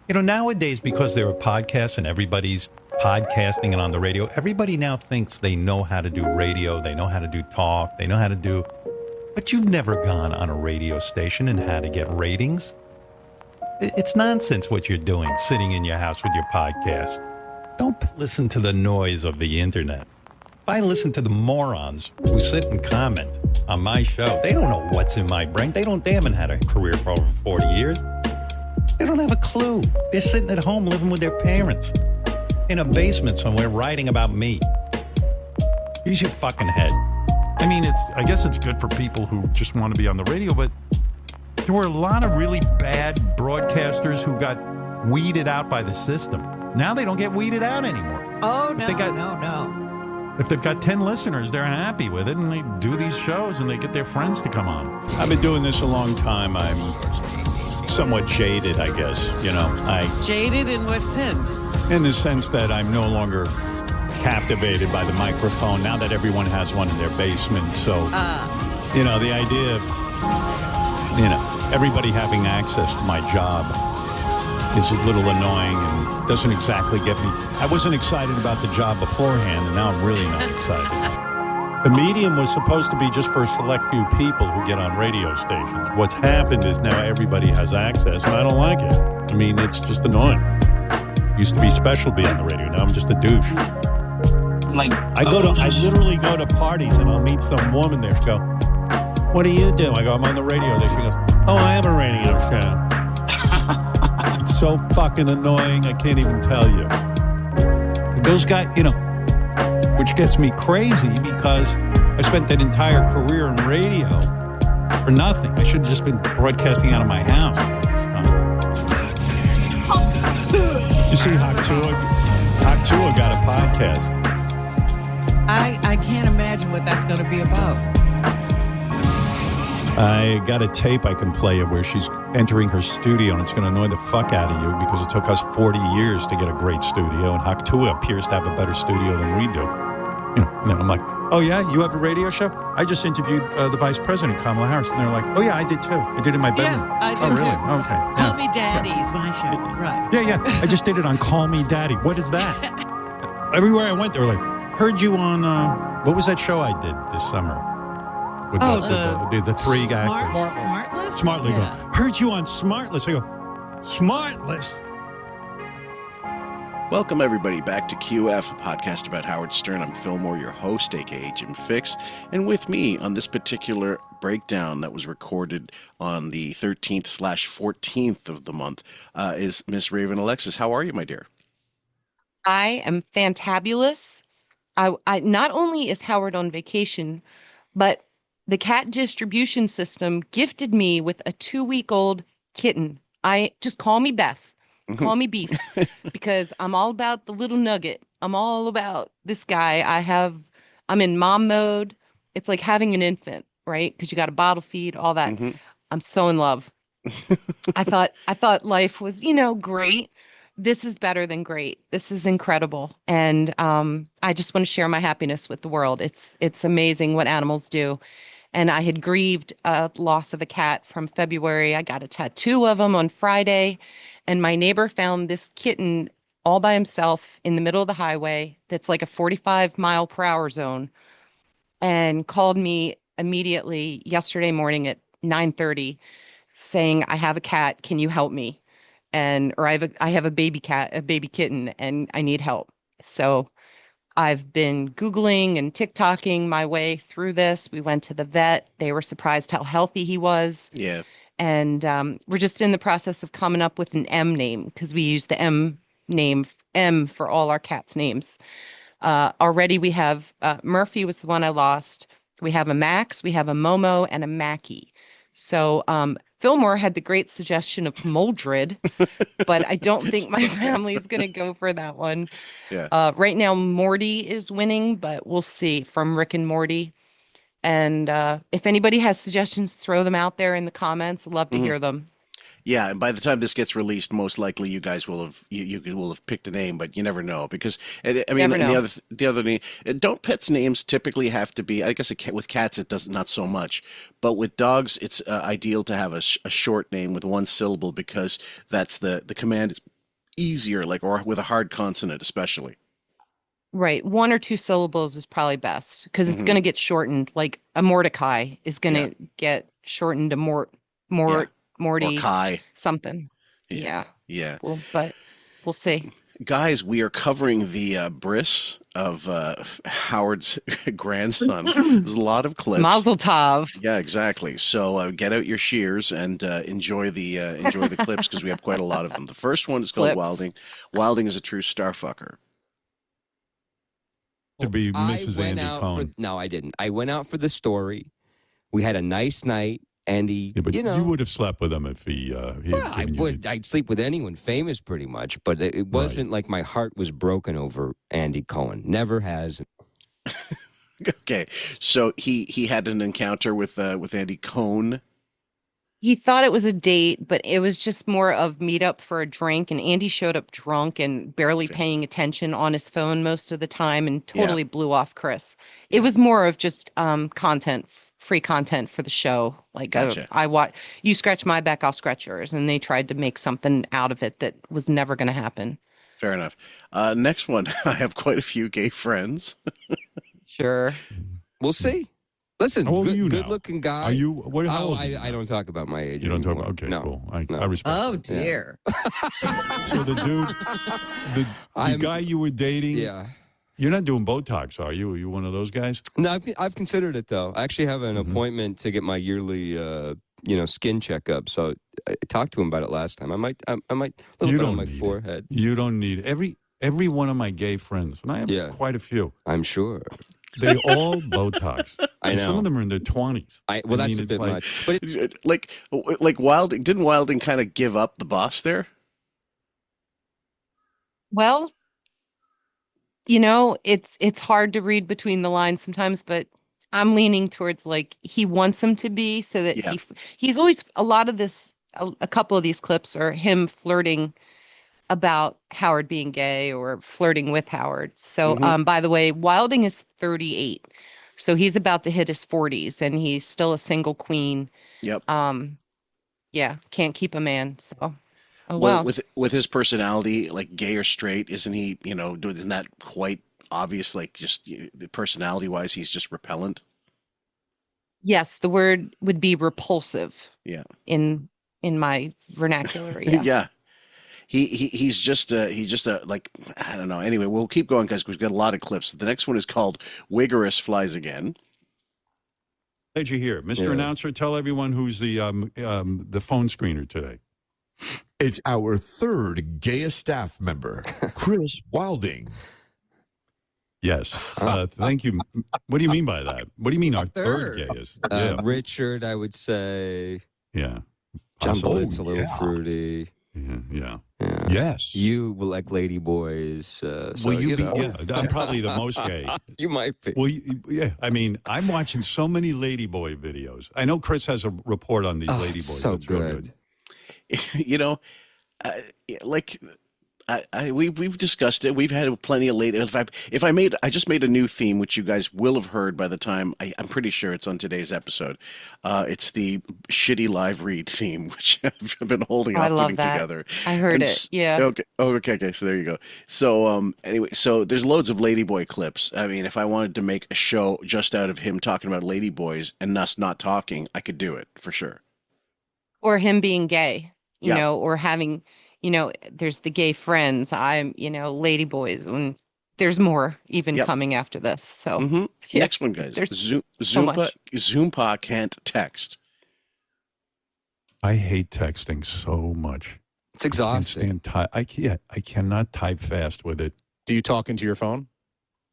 Nowadays, because there are podcasts and everybody's podcasting and on the radio, everybody now thinks they know how to do radio, they know how to do talk, they know how to do... But you've never gone on a radio station and had to get ratings. It's nonsense what you're doing, sitting in your house with your podcast. Don't listen to the noise of the internet. If I listen to the morons who sit and comment on my show, they don't know what's in my brain. They haven't had a career for over 40 years. They don't have a clue. They're sitting at home living with their parents in a basement somewhere writing about me. Use your fucking head. I mean, I guess it's good for people who just want to be on the radio, but there were a lot of really bad broadcasters who got weeded out by the system. Now they don't get weeded out anymore. Oh, no. If they've got 10 listeners, they're happy with it, and they do these shows, and they get their friends to come on. I've been doing this a long time. I'm somewhat jaded, I guess. Jaded in what sense? In the sense that I'm no longer captivated by the microphone now that everyone has one in their basement. So, the idea of, everybody having access to my job is a little annoying and doesn't exactly get me. I wasn't excited about the job beforehand, and now I'm really not excited. The medium was supposed to be just for a select few people who get on radio stations. What's happened is now everybody has access, and I don't like it. I mean, it's just annoying. Used to be special to be on the radio. Now I'm just a douche. I literally go to parties, and I'll meet some woman there. She go, "What do you do?" I go, "I'm on the radio." There she goes, "Oh, I have a radio show." It's so fucking annoying, I can't even tell you. Those guys, which gets me crazy because I spent that entire career in radio for nothing. I should have just been broadcasting out of my house all this time. You see, Haktua got a podcast. I can't imagine what that's going to be about. I got a tape I can play of where she's entering her studio, and it's going to annoy the fuck out of you because it took us 40 years to get a great studio, and Haktua appears to have a better studio than we do. And then I'm like, "Oh yeah, you have a radio show? I just interviewed the Vice President, Kamala Harris." And they're like, "Oh yeah, I did too. I did it in my bedroom." Yeah, I did Oh really? too. Okay. Call Me Daddy is my show. Right. Yeah. I just did it on Call Me Daddy. What is that? Everywhere I went, they were like, "Heard you on what was that show I did this summer?" With the three guys. Smartless? Smartless. Yeah. Go, "Heard you on Smartless." I go, "Smartless?" Welcome, everybody, back to QF, a podcast about Howard Stern. I'm Fillmore, your host, a.k.a. Jim Fix. And with me on this particular breakdown that was recorded on the 13th/14th of the month is Miss Raven Alexis. How are you, my dear? I am fantabulous. I not only is Howard on vacation, but the cat distribution system gifted me with a 2-week-old kitten. I just call me Beth. Call me Beef, because I'm all about the little nugget. I'm all about this guy. I'm in mom mode. It's like having an infant, right? Because you got to bottle feed, all that. Mm-hmm. I'm so in love. I thought life was, great. This is better than great. This is incredible. And I just want to share my happiness with the world. It's amazing what animals do. And I had grieved a loss of a cat from February. I got a tattoo of him on Friday. And my neighbor found this kitten all by himself in the middle of the highway that's like a 45-mile-per-hour zone, and called me immediately yesterday morning at 9:30 saying, "I have a cat. Can you help me?" Or I have a baby cat, a baby kitten, and I need help. So I've been Googling and TikToking my way through this. We went to the vet. They were surprised how healthy he was. Yeah. And we're just in the process of coming up with an M name, because we use the M for all our cats' names. Already we have Murphy was the one I lost. We have a Max, we have a Momo, and a Mackie. So Fillmore had the great suggestion of Moldred, but I don't think my family is going to go for that one. Yeah. Right now, Morty is winning, but we'll see, from Rick and Morty. And if anybody has suggestions, throw them out there in the comments. I'd love to hear them. Yeah, and by the time this gets released, most likely you guys will have you will have picked a name, but you never know, because I mean the other name, don't pets' names typically have to be? I guess with cats it does not so much, but with dogs it's ideal to have a short name with one syllable, because that's the command easier, like, or with a hard consonant, especially. Right. One or two syllables is probably best because it's Hmm. going to get shortened. Like a Mordecai is going Yeah. to get shortened to Yeah. Mort, Or Morty, Kai. something. Yeah. Yeah. Yeah. Well, but we'll see. Guys, we are covering the bris of Howard's grandson. There's a lot of clips. Mazel tov. Yeah, exactly. So get out your shears and enjoy the clips because we have quite a lot of them. The first one is called Clips. Wilding. Wilding is a true starfucker. To be I Mrs. went Andy out Cohen. no, I didn't. I went out for the story. We had a nice night. Andy, Yeah, but you know, you would have slept with him if he had well, I given you would. I'd sleep with anyone famous, pretty much. But it wasn't like my heart was broken over Andy Cohen. Never has. Okay, so he had an encounter with Andy Cohn. He thought it was a date, but it was just more of meet up for a drink. And Andy showed up drunk and barely Okay. paying attention on his phone most of the time and Yeah. totally blew off Chris. It was more of just free content for the show. Like Gotcha. you scratch my back, I'll scratch yours. And they tried to make something out of it that was never going to happen. Fair enough. Next one, I have quite a few gay friends. Sure. We'll see. Listen, How old are you now? good-looking guy. Are you? What? How Oh, old are you I now? don't talk about my age. You don't talk anymore. about. Okay, No. cool. No. I respect. Oh that. dear. So the dude, the I'm- guy you were dating. Yeah. You're not doing Botox, are you? Are you one of those guys? No, I've considered it though. I actually have an Mhm. appointment to get my yearly, skin checkup. So I talked to him about it last time. I might, a little You bit on don't my need it. forehead. You don't need every one of my gay friends, and I have Yeah. quite a few. I'm sure. They all Botox. I And Some know. of them are in their 20s. Well, that's mean, a it's bit like- much. But Like Wilding, didn't Wilding kind of give up the boss there? Well, it's hard to read between the lines sometimes, but I'm leaning towards like he wants him to be so that Yeah. he's always a couple of these clips are him flirting about Howard being gay or flirting with Howard. So, Mhm. by the way, Wilding is 38. So he's about to hit his 40s and he's still a single queen. Yep. Yeah, can't keep a man. So, oh Well, well. with his personality, like gay or straight, isn't he? Isn't that quite obvious? Like just personality wise, he's just repellent. Yes, the word would be repulsive Yeah. in my vernacular. Yeah. Yeah. He's just like, I don't know. Anyway, we'll keep going, guys, because we've got a lot of clips. The next one is called Wigorous Flies Again. Glad you're here, Mr. Yeah. Announcer. Tell everyone who's the phone screener today. It's our third gayest staff member, Chris Wilding. Yes. Thank you. What do you mean by that? What do you mean our third Third. gayest? Yeah. Richard, I would say. Yeah. John Possible. Bullett's a little yeah. fruity. Yeah. Yeah. Yes. You will like lady boys. So, Will you be? know. Yeah, I'm probably the most gay. You might be. Well, yeah. I mean, I'm watching so many ladyboy videos. I know Chris has a report on these Oh, ladyboys. it's so That's real good. You know, like we've discussed it. We've had plenty of lady. I just made a new theme, which you guys will have heard by the time I'm pretty sure it's on today's episode. It's the shitty live read theme, which I've been holding Oh, I off love putting that. together. I heard And it. Yeah. Okay. Oh, okay. So there you go. So anyway, so there's loads of ladyboy clips. I mean, if I wanted to make a show just out of him talking about ladyboys and us not talking, I could do it for sure. Or him being gay, Yeah. or having, there's the gay friends. I'm, lady boys, and there's more even Yep. coming after this. So, Hmm. yeah, Next one, guys. there's so Zoompa much. Zoompa can't text. I hate texting so much. It's exhausting. I cannot type fast with it. Do you talk into your phone?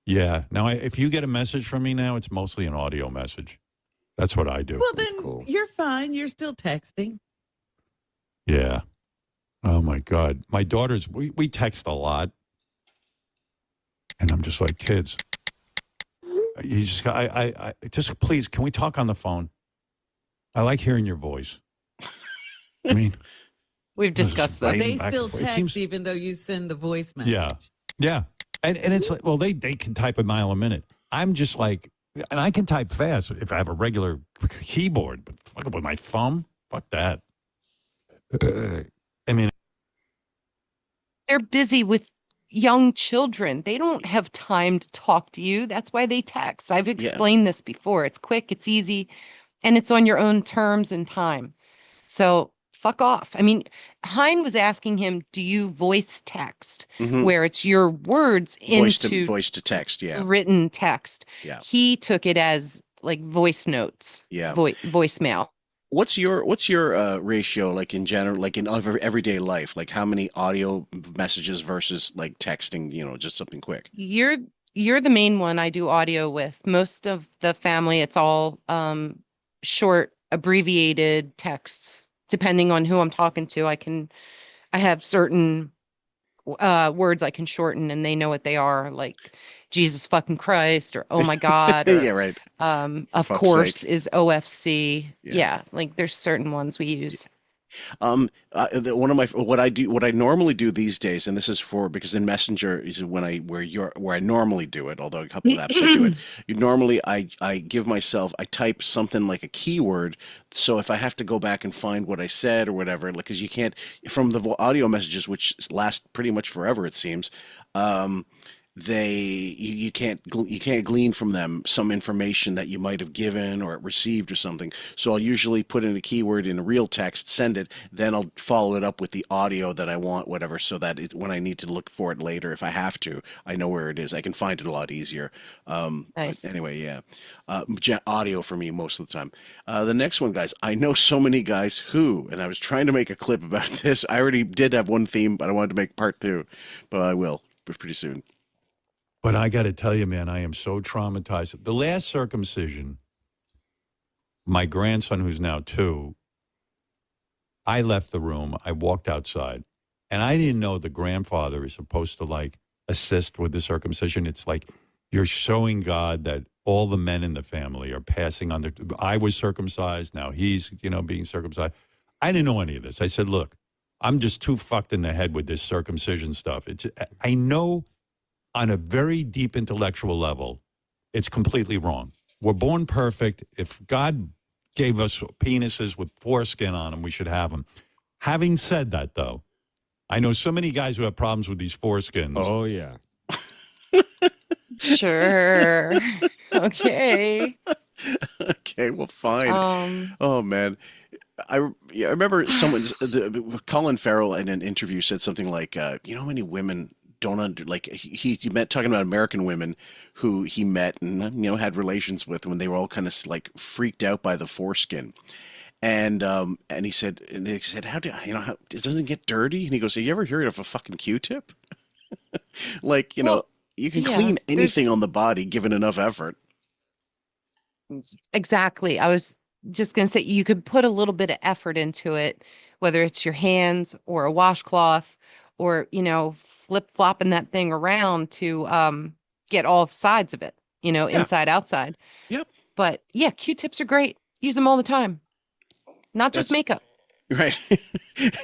Yeah. Now, if you get a message from me now, it's mostly an audio message. That's what I do. Well, That's then cool. you're fine. You're still texting. Yeah. Oh my God. My daughters, we text a lot. And I'm just like, kids, you just, I just please, can we talk on the phone? I like hearing your voice. I mean, We've discussed this. Right. They back still and forth. It text seems- even though you send the voice message. Yeah. Yeah. And it's like, well, they can type a mile a minute. I'm just like, and I can type fast if I have a regular keyboard, but fuck it with my thumb, fuck that. I mean, they're busy with young children. They don't have time to talk to you. That's why they text. I've Yeah. explained this before. It's quick, it's easy, and it's on your own terms and time. So fuck off. I mean, Hein was asking him, do you voice text, Mm-hmm. where it's your words into Voice to text. Yeah. written text? Yeah. He took it as like voice notes, Yeah. voicemail. What's your ratio, like in general, like in everyday life? Like how many audio messages versus like texting, just something quick? You're the main one I do audio with. Most of the family, it's all short, abbreviated texts. Depending on who I'm talking to, I have certain words I can shorten, and they know what they are, like Jesus fucking Christ, or oh my God, or Yeah, right. of fuck's course sake. is OFC. Yeah. Yeah, like there's certain ones we use. One of what I normally do these days, and this is because in Messenger is where I normally do it, although a couple of apps I do it. Normally I give myself, I type something like a keyword, so if I have to go back and find what I said or whatever, like, because you can't, from the audio messages, which last pretty much forever it seems, you can't glean from them some information that you might have given or received or something. So I'll usually put in a keyword in a real text, send it, then I'll follow it up with the audio that I want, whatever, so that when I need to look for it later, if I have to, I know where it is. I can find it a lot easier. Nice. But anyway, yeah, audio for me most of the time. The next one, guys, I know so many guys who, and I was trying to make a clip about this. I already did have one theme, but I wanted to make part 2, but I will pretty soon. But I got to tell you, man, I am so traumatized. The last circumcision, my grandson, who's now 2, I left the room. I walked outside, and I didn't know the grandfather is supposed to, like, assist with the circumcision. It's like you're showing God that all the men in the family are passing on their. I was circumcised. Now he's, being circumcised. I didn't know any of this. I said, look, I'm just too fucked in the head with this circumcision stuff. I know on a very deep intellectual level, it's completely wrong. We're born perfect. If God gave us penises with foreskin on them, we should have them. Having said that, though, I know so many guys who have problems with these foreskins. Oh, yeah. Sure. Okay. Okay, well, fine. Oh man, I remember Colin Farrell in an interview said something like, how many women don't he met talking about American women who he met and had relations with when they were all kind of like freaked out by the foreskin. And they said, how it doesn't get dirty? And he goes, have you ever heard of a fucking Q-tip? Like, you can clean anything on the body given enough effort. Exactly. I was just going to say you could put a little bit of effort into it, whether it's your hands or a washcloth or, flip flopping that thing around to get all sides of it, inside, outside. Yep. But yeah, Q-tips are great. Use them all the time. Not just makeup. Right.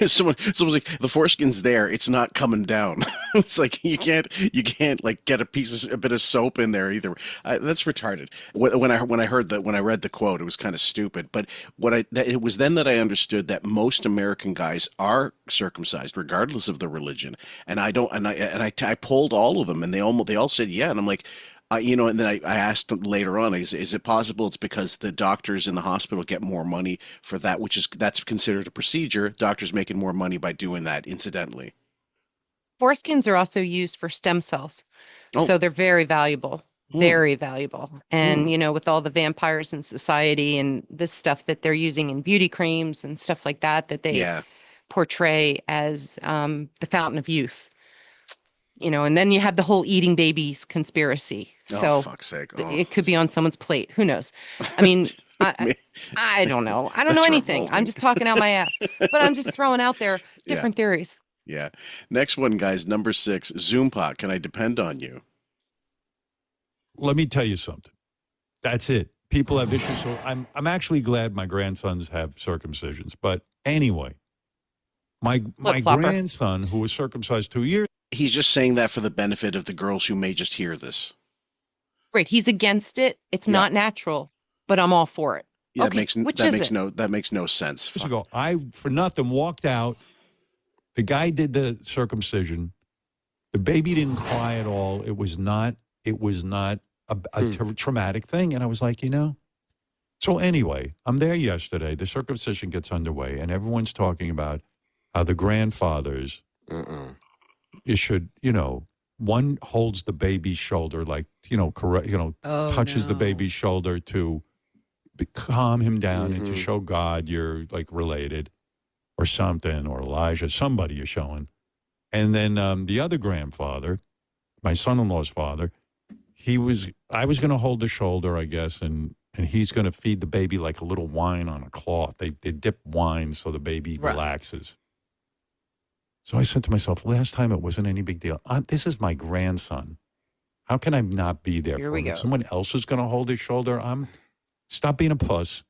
Someone's like, the foreskin's there, it's not coming down. It's like you can't like get a bit of soap in there either. That's retarded. When I read the quote, it was kind of stupid. But it was then that I understood that most American guys are circumcised regardless of the religion. And I polled all of them, and they all said yeah. And I'm like, and then I asked later on, is it possible it's because the doctors in the hospital get more money for that, that's considered a procedure, doctors making more money by doing that incidentally? Foreskins are also used for stem cells. Oh. So they're very valuable, very valuable. And, with all the vampires in society and this stuff that they're using in beauty creams and stuff like that they portray as the fountain of youth. And then you have the whole eating babies conspiracy. So fuck's sake. It could be on someone's plate. Who knows? I mean, I don't know. I don't know anything. Revolting. I'm just talking out my ass. But I'm just throwing out there different theories. Yeah. Next one, guys, number 6, Zoompot. Can I depend on you? Let me tell you something. That's it. People have issues. So I'm actually glad my grandsons have circumcisions. But anyway, my grandson, who was circumcised 2 years. He's just saying that for the benefit of the girls who may just hear this. Right. He's against it. It's not natural, but I'm all for it. Yeah, okay. that makes no sense. Years ago, I, for nothing, walked out. The guy did the circumcision. The baby didn't cry at all. It was not a traumatic thing. And I was like, So anyway, I'm there yesterday. The circumcision gets underway, and everyone's talking about how the grandfathers, you should, one holds the baby's shoulder, like, touches the baby's shoulder to calm him down and to show God you're like related or something, or Elijah, somebody you're showing. And then the other grandfather, my son-in-law's father, I was going to hold the shoulder, I guess, and he's going to feed the baby like a little wine on a cloth. They dip wine so the baby relaxes. So I said to myself, last time it wasn't any big deal. This is my grandson. How can I not be there for him? If someone else is going to hold his shoulder, stop being a puss.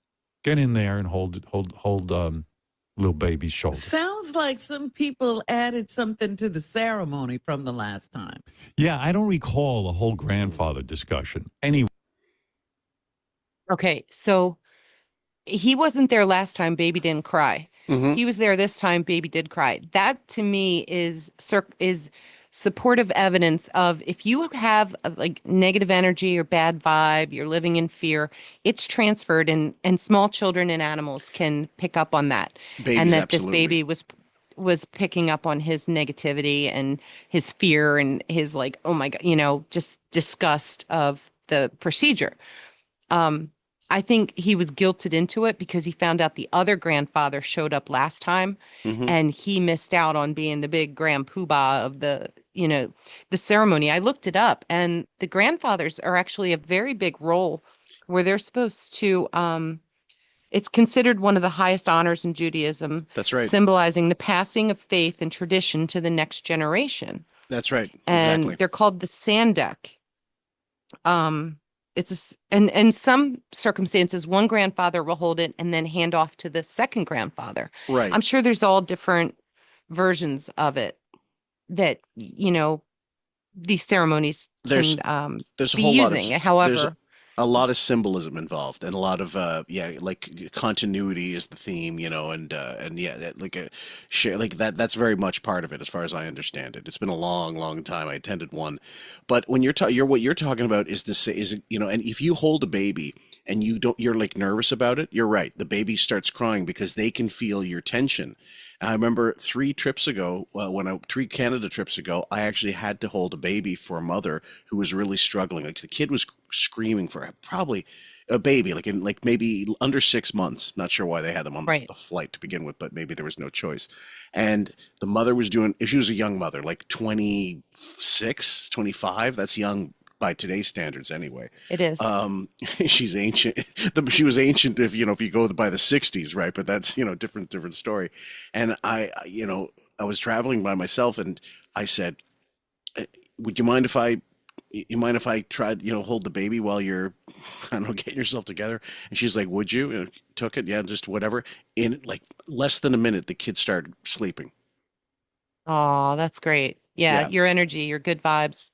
Get in there and hold little baby's shoulder. Sounds like some people added something to the ceremony from the last time. Yeah, I don't recall the whole grandfather discussion. Anyway. Okay, so he wasn't there last time, baby didn't cry. He was there this time, baby did cry. That to me is supportive evidence of if you have like negative energy or bad vibe, you're living in fear, it's transferred, and small children and animals can pick up on that. And that this baby was picking up on his negativity and his fear and his like, oh my God, just disgust of the procedure. I think he was guilted into it because he found out the other grandfather showed up last time and he missed out on being the big grand poobah of the ceremony. I looked it up, and the grandfathers are actually a very big role where they're supposed to, it's considered one of the highest honors in Judaism. That's right. Symbolizing the passing of faith and tradition to the next generation. That's right. And exactly. They're called the Sandek. In some circumstances, one grandfather will hold it and then hand off to the second grandfather. Right. I'm sure there's all different versions of it that, these ceremonies there's can a be whole using. lot of, However, there's a lot of symbolism involved, and a lot of like continuity is the theme, and like a share like that. That's very much part of it, as far as I understand it. It's been a long time. I attended one, but when what you're talking about is this and if you hold a baby and you're like nervous about it, you're right. The baby starts crying because they can feel your tension. And I remember 3 Canada trips ago, I actually had to hold a baby for a mother who was really struggling. Like the kid was screaming for probably a baby, like maybe under 6 months. Not sure why they had them on the flight to begin with, but maybe there was no choice. And the mother was she was a young mother, like 26, 25. That's young by today's standards anyway. it is. She's ancient. She was ancient if you go by the 60s, right? But that's different story. And I was traveling by myself, and I said, would you mind if I tried hold the baby while you're getting yourself together? And she's like, would you? And took it, yeah, just whatever. In like less than a minute, the kid started sleeping. Oh, that's great. Yeah, your energy, your good vibes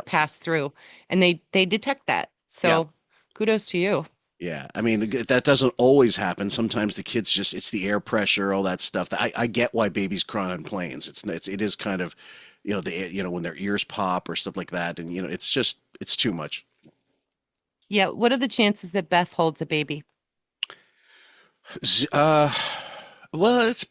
pass through, and they detect that. So kudos to you. Yeah, I mean, that doesn't always happen. Sometimes the kids it's the air pressure, all that stuff. I get why babies cry on planes. It is kind of, when their ears pop or stuff like that, and it's too much. Yeah. What are the chances that Beth holds a baby? Well,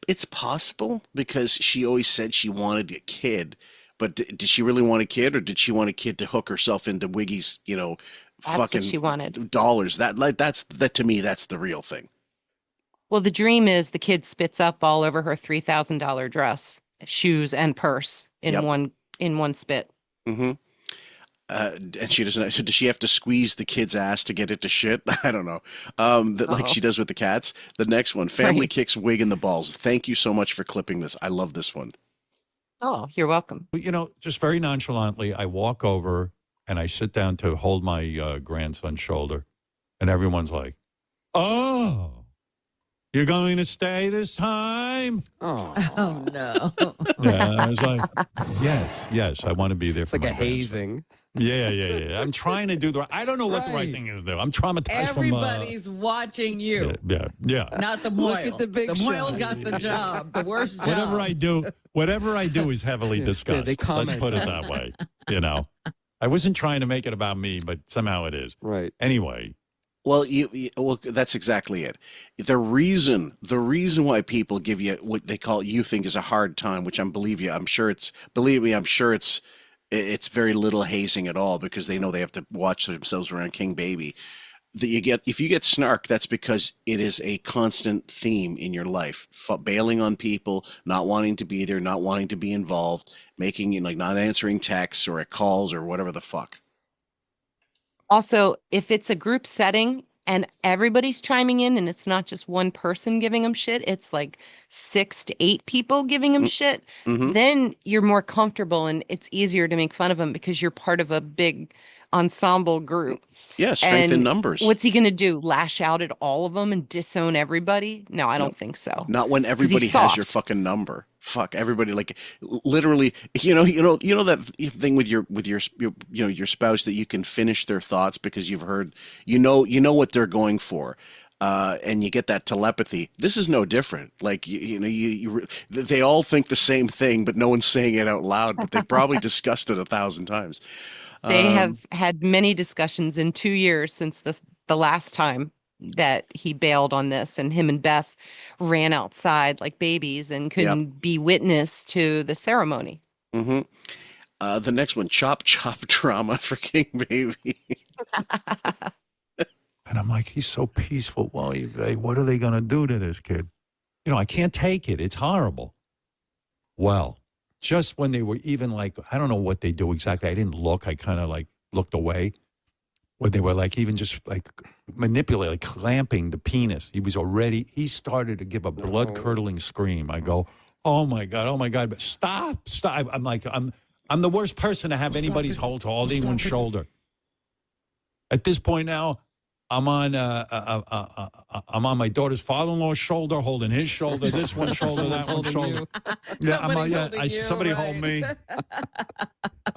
it's possible because she always said she wanted a kid. But did she really want a kid, or did she want a kid to hook herself into Wiggy's, That's fucking what she wanted. dollars? That to me, that's the real thing. Well, the dream is the kid spits up all over her $3,000 dress, shoes, and purse in one spit. Mm-hmm. And she doesn't. Does she have to squeeze the kid's ass to get it to shit? I don't know. Like she does with the cats. The next one, family kicks Wig in the balls. Thank you so much for clipping this. I love this one. Oh, you're welcome. Just very nonchalantly, I walk over and I sit down to hold my grandson's shoulder, and everyone's like, "Oh, you're going to stay this time?" Oh no. Yeah, I was like, yes, I want to be there for It's like my a hazing. Yeah. I'm trying to do I don't know what the right thing is to do. I'm traumatized Everybody's watching you. Yeah. Not the moil. Look at the big moil's shot. got the job, the worst job. Whatever I do is heavily discussed. they comment Let's put it that way. I wasn't trying to make it about me, but somehow it is. Right. Anyway. Well, well, that's exactly it. The reason why people give you what they call you think is a hard time, which believe me, I'm sure it's very little hazing at all because they know they have to watch themselves around King Baby. If you get snark, that's because it is a constant theme in your life. Bailing on people, not wanting to be there, not wanting to be involved, not answering texts or calls or whatever the fuck. Also, if it's a group setting and everybody's chiming in and it's not just one person giving them shit, it's like 6 to 8 people giving them shit, then you're more comfortable and it's easier to make fun of them because you're part of a big ensemble group. Yeah, strength in numbers. What's he going to do? Lash out at all of them and disown everybody? No, I don't think so. Not when everybody has your fucking number. Fuck everybody, literally. You know that thing with your spouse that you can finish their thoughts because you've heard, you know what they're going for. And you get that telepathy. This is no different. They all think the same thing, but no one's saying it out loud. But they've probably discussed it 1,000 times. They have had many discussions in 2 years since the last time that he bailed on this, and him and Beth ran outside like babies and couldn't be witness to the ceremony. Mm-hmm. The next one, chop drama for King Baby. And I'm like, he's so peaceful. Well, what are they going to do to this kid? I can't take it. It's horrible. Well, just when they were even I don't know what they do exactly. I didn't look. I kind of looked away. When they were even just manipulating, clamping the penis. He started to give a blood-curdling scream. I go, oh my God, but stop. I'm the worst person to have anybody's holding one's shoulder. At this point now, I'm on my daughter's father-in-law's shoulder, holding his shoulder, this one's shoulder, that one's shoulder. Yeah, somebody hold me.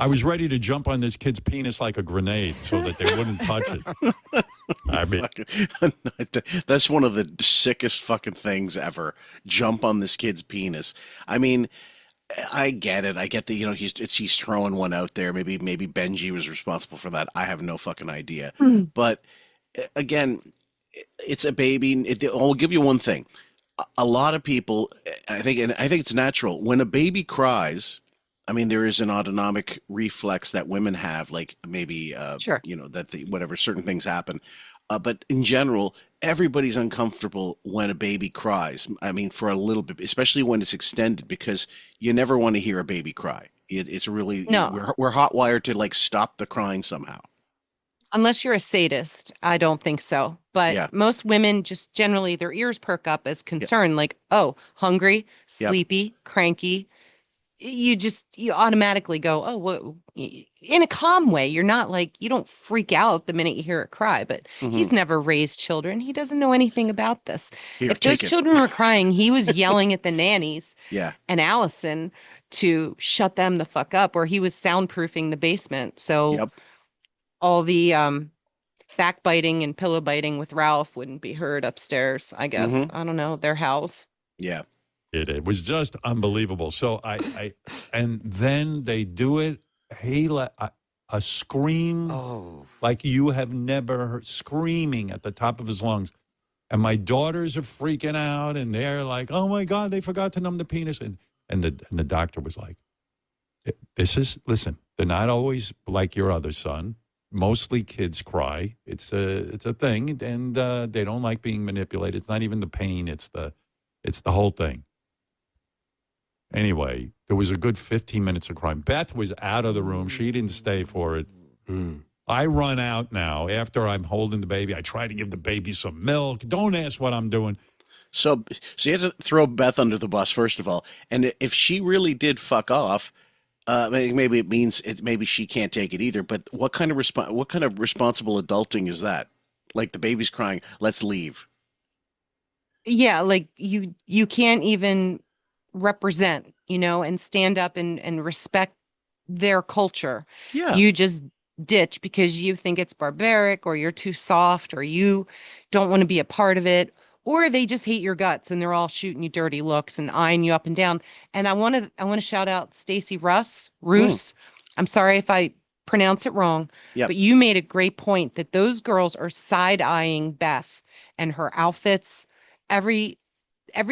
I was ready to jump on this kid's penis like a grenade so that they wouldn't touch it. I mean, that's one of the sickest fucking things ever. Jump on this kid's penis. I mean, I get it. I get that, he's throwing one out there. Maybe Benji was responsible for that. I have no fucking idea. But again, it's a baby. I'll give you one thing. A lot of people, I think it's natural when a baby cries. I mean, there is an autonomic reflex that women have, maybe, sure. Whatever certain things happen. But in general, everybody's uncomfortable when a baby cries. I mean, for a little bit, especially when it's extended, because you never want to hear a baby cry. It's really, we're hot wired to stop the crying somehow. Unless you're a sadist, I don't think so. But most women just generally, their ears perk up as concerned, hungry, sleepy, cranky. You automatically go, oh, well, in a calm way. You're not you don't freak out the minute you hear it cry, but he's never raised children. He doesn't know anything about this. If those children were crying, he was yelling at the nannies and Allison to shut them the fuck up, or he was soundproofing the basement. So all the backbiting and pillow biting with Ralph wouldn't be heard upstairs, I guess. I don't know, their house. Yeah. It was just unbelievable. So and then they do it. He let a scream like you have never heard, screaming at the top of his lungs. And my daughters are freaking out, and they're like, "Oh my God, they forgot to numb the penis." And the doctor was like, "Listen, they're not always like your other son. Mostly kids cry. It's a thing, and they don't like being manipulated. It's not even the pain. It's the whole thing." Anyway, there was a good 15 minutes of crying. Beth was out of the room. She didn't stay for it. I run out now after I'm holding the baby. I try to give the baby some milk. Don't ask what I'm doing. So you have to throw Beth under the bus, first of all. And if she really did fuck off, maybe it means maybe she can't take it either. But what kind of responsible adulting is that? The baby's crying, let's leave. Yeah, you can't even represent, and stand up and respect their culture. Yeah. You just ditch because you think it's barbaric or you're too soft or you don't want to be a part of it, or they just hate your guts and they're all shooting you dirty looks and eyeing you up and down. And I want to shout out Stacey Roos. I'm sorry if I pronounce it wrong, Yep. but you made a great point that those girls are side-eyeing Beth and her outfits, every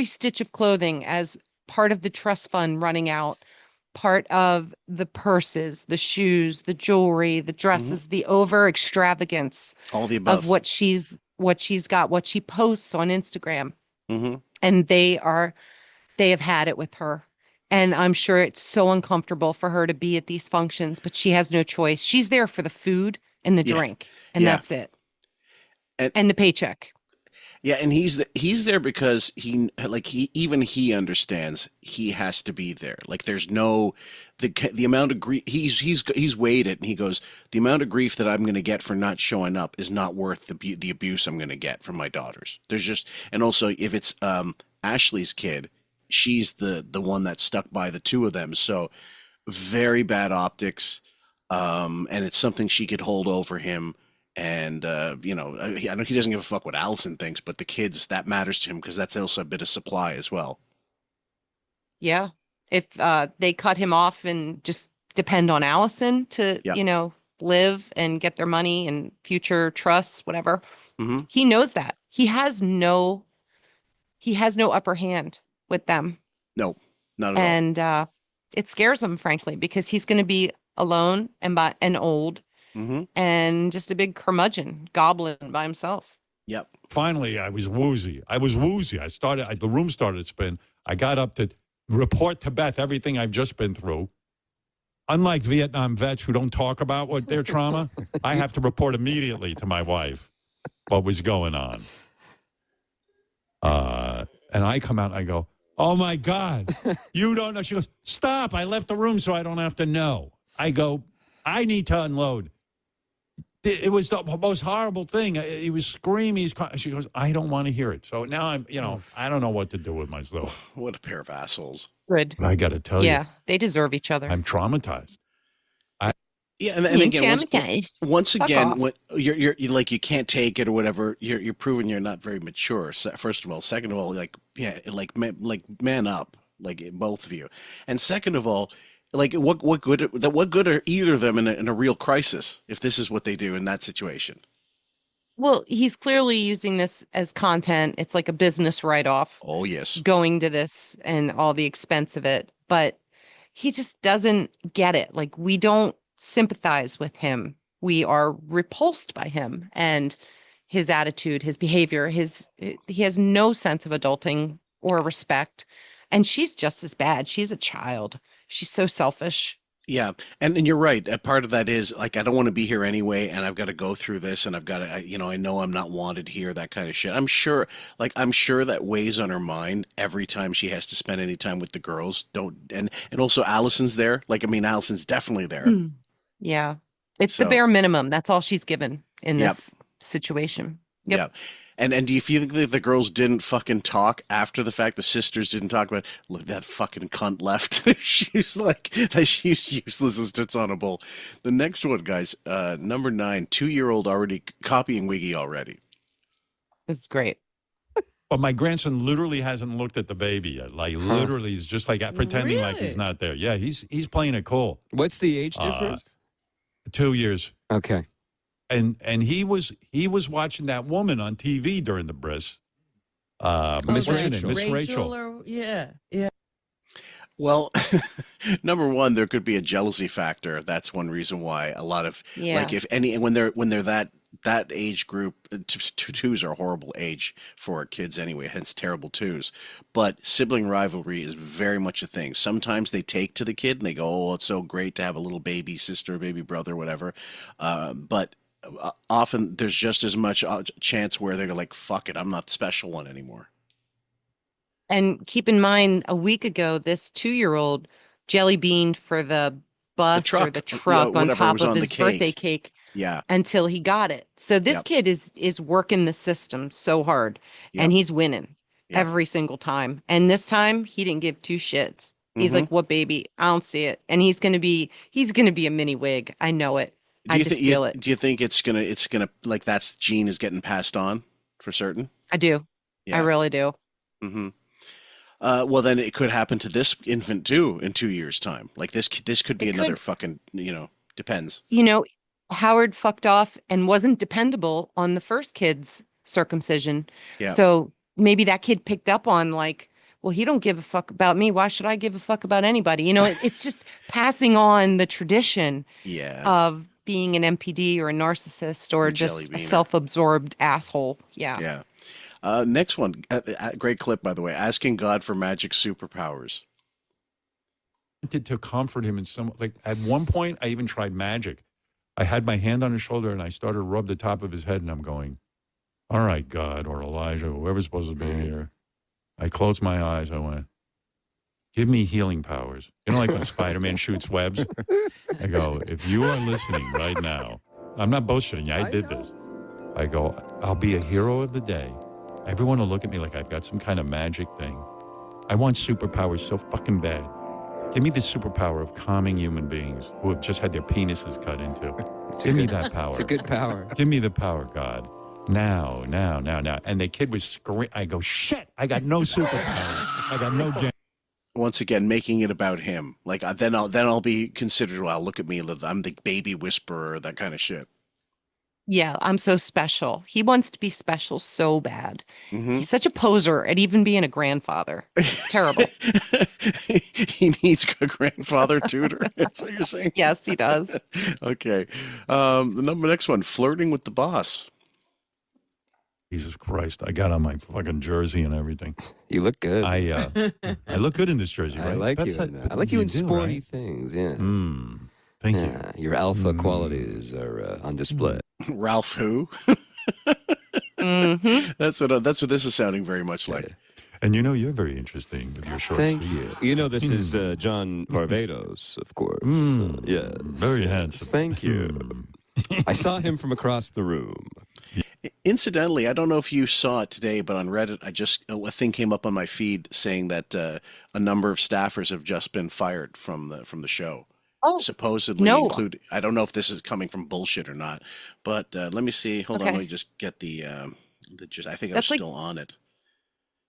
stitch of clothing as part of the trust fund running out, part of the purses, the shoes, the jewelry, the dresses, the over extravagance All the above. of what she's got, what she posts on Instagram. Mm-hmm. And they have had it with her. And I'm sure it's so uncomfortable for her to be at these functions, but she has no choice. She's there for the food and the drink, and that's it. And the paycheck. Yeah, and he's there because he understands he has to be there. Like there's no the amount of grief he's weighed it, and he goes, the amount of grief that I'm going to get for not showing up is not worth the abuse I'm going to get from my daughters. There's just, and also if it's Ashley's kid, she's the one that's stuck by the two of them, so very bad optics, and it's something she could hold over him. And, I know he doesn't give a fuck what Allison thinks, but the kids, that matters to him because that's also a bit of supply as well. Yeah. If they cut him off and just depend on Allison to, live and get their money and future trusts, whatever, he knows that. He has no upper hand with them. No, not at all. And it scares him, frankly, because he's going to be alone and old. And just a big curmudgeon goblin by himself. Yep. Finally, I was woozy. The room started to spin. I got up to report to Beth everything I've just been through. Unlike Vietnam vets who don't talk about what their trauma, I have to report immediately to my wife what was going on. And I come out and I go, oh, my God, you don't know. She goes, stop. I left the room so I don't have to know. I go, I need to unload. It was the most horrible thing. He was screaming. She goes, I don't want to hear it. So now I don't know what to do with myself. What a pair of assholes. Good. But I got to tell you. Yeah, they deserve each other. I'm traumatized. And again, once again, when you're like, you can't take it or whatever, you're proving you're not very mature. First of all. Second of all, man up, like both of you. And second of all, like what good are either of them in a real crisis if this is what they do in that situation? Well, he's clearly using this as content. It's like a business write-off. Oh, yes. Going to this and all the expense of it. But he just doesn't get it. Like, we don't sympathize with him. We are repulsed by him and his attitude, his behavior. He has no sense of adulting or respect. And she's just as bad. She's a child. She's so selfish. Yeah. And you're right. A part of that is like, I don't want to be here anyway, and I've got to go through this, and I've got to, I know I'm not wanted here, that kind of shit. I'm sure that weighs on her mind every time she has to spend any time with the girls. And also Allison's there. Allison's definitely there. Yeah. It's the bare minimum. That's all she's given in this situation. Yep. Yeah. And do you feel that the girls didn't fucking talk after the fact? The sisters didn't talk about, look, that fucking cunt left. She's like, she's useless as tits on a bull. The next one, guys, number 9, 2-year-old already copying Wiggy already. It's great. But my grandson literally hasn't looked at the baby yet. Like, literally, he's just like pretending like he's not there. Yeah, he's playing it cool. What's the age difference? 2 years. Okay. And he was watching that woman on TV during the bris. Miss Rachel. Miss Rachel. Yeah. Well, number one, there could be a jealousy factor. That's one reason why a lot of like when they're that age group, twos are a horrible age for kids anyway, hence terrible twos. But sibling rivalry is very much a thing. Sometimes they take to the kid and they go, "Oh, it's so great to have a little baby sister, baby brother, whatever." But often there's just as much chance where they're like, "Fuck it, I'm not the special one anymore." And keep in mind, a week ago, this 2-year-old jelly beaned for the bus or the truck on top of his birthday cake. Yeah. Until he got it. So this kid is working the system so hard, and he's winning every single time. And this time he didn't give two shits. He's like, "What baby? I don't see it." And he's gonna be a mini wig. I know it. I just feel it. Do you think it's gonna like that's gene is getting passed on for certain? I do. Yeah. I really do. Mm-hmm. Well, then it could happen to this infant too in 2 years' time. Like this could be It another could. fucking, depends. Howard fucked off and wasn't dependable on the first kid's circumcision. Yeah. So maybe that kid picked up on like, well, he don't give a fuck about me. Why should I give a fuck about anybody? It's just passing on the tradition Yeah. of being an MPD or a narcissist or just a Jelly beaner. self-absorbed asshole. Yeah. Yeah. Next one. Great clip, by the way. Asking God for magic superpowers. To comfort him in some, like at one point, I even tried magic. I had my hand on his shoulder and I started to rub the top of his head and I'm going, all right, God or Elijah, whoever's supposed to be here. I closed my eyes. I went, give me healing powers. Like when Spider-Man shoots webs. I go, if you are listening right now, I'm not bullshitting you. I did this. I go, I'll be a hero of the day. Everyone will look at me like I've got some kind of magic thing. I want superpowers so fucking bad. Give me the superpower of calming human beings who have just had their penises cut into. Give me that power. It's a good power. Give me the power, God. Now. And the kid was screaming. I go, shit, I got no superpower. I got no damn. Once again, making it about him. Like then I'll be considered, well, look at me. I'm the baby whisperer, that kind of shit. Yeah, I'm so special. He wants to be special so bad. Mm-hmm. He's such a poser at even being a grandfather. It's terrible. He needs a grandfather tutor. That's what you're saying? Yes, he does. Okay. The next one, flirting with the boss. Jesus Christ, I got on my fucking jersey and everything. You look good. I look good in this jersey, right? I like you in that. I like you in sporty right? things, yeah. Thank you. Your alpha qualities are on display. Ralph who? Mm-hmm. That's what this is sounding very much like. And you're very interesting with your short Thank sleeve. you. This is John Barbados, of course. Yeah. Very handsome. Thank you. I saw him from across the room. Incidentally, I don't know if you saw it today, but on Reddit, a thing came up on my feed saying that a number of staffers have just been fired from the show. Oh, Supposedly no. I don't know if this is coming from bullshit or not, but let me see. Hold on, let me just get the I think I was still on it.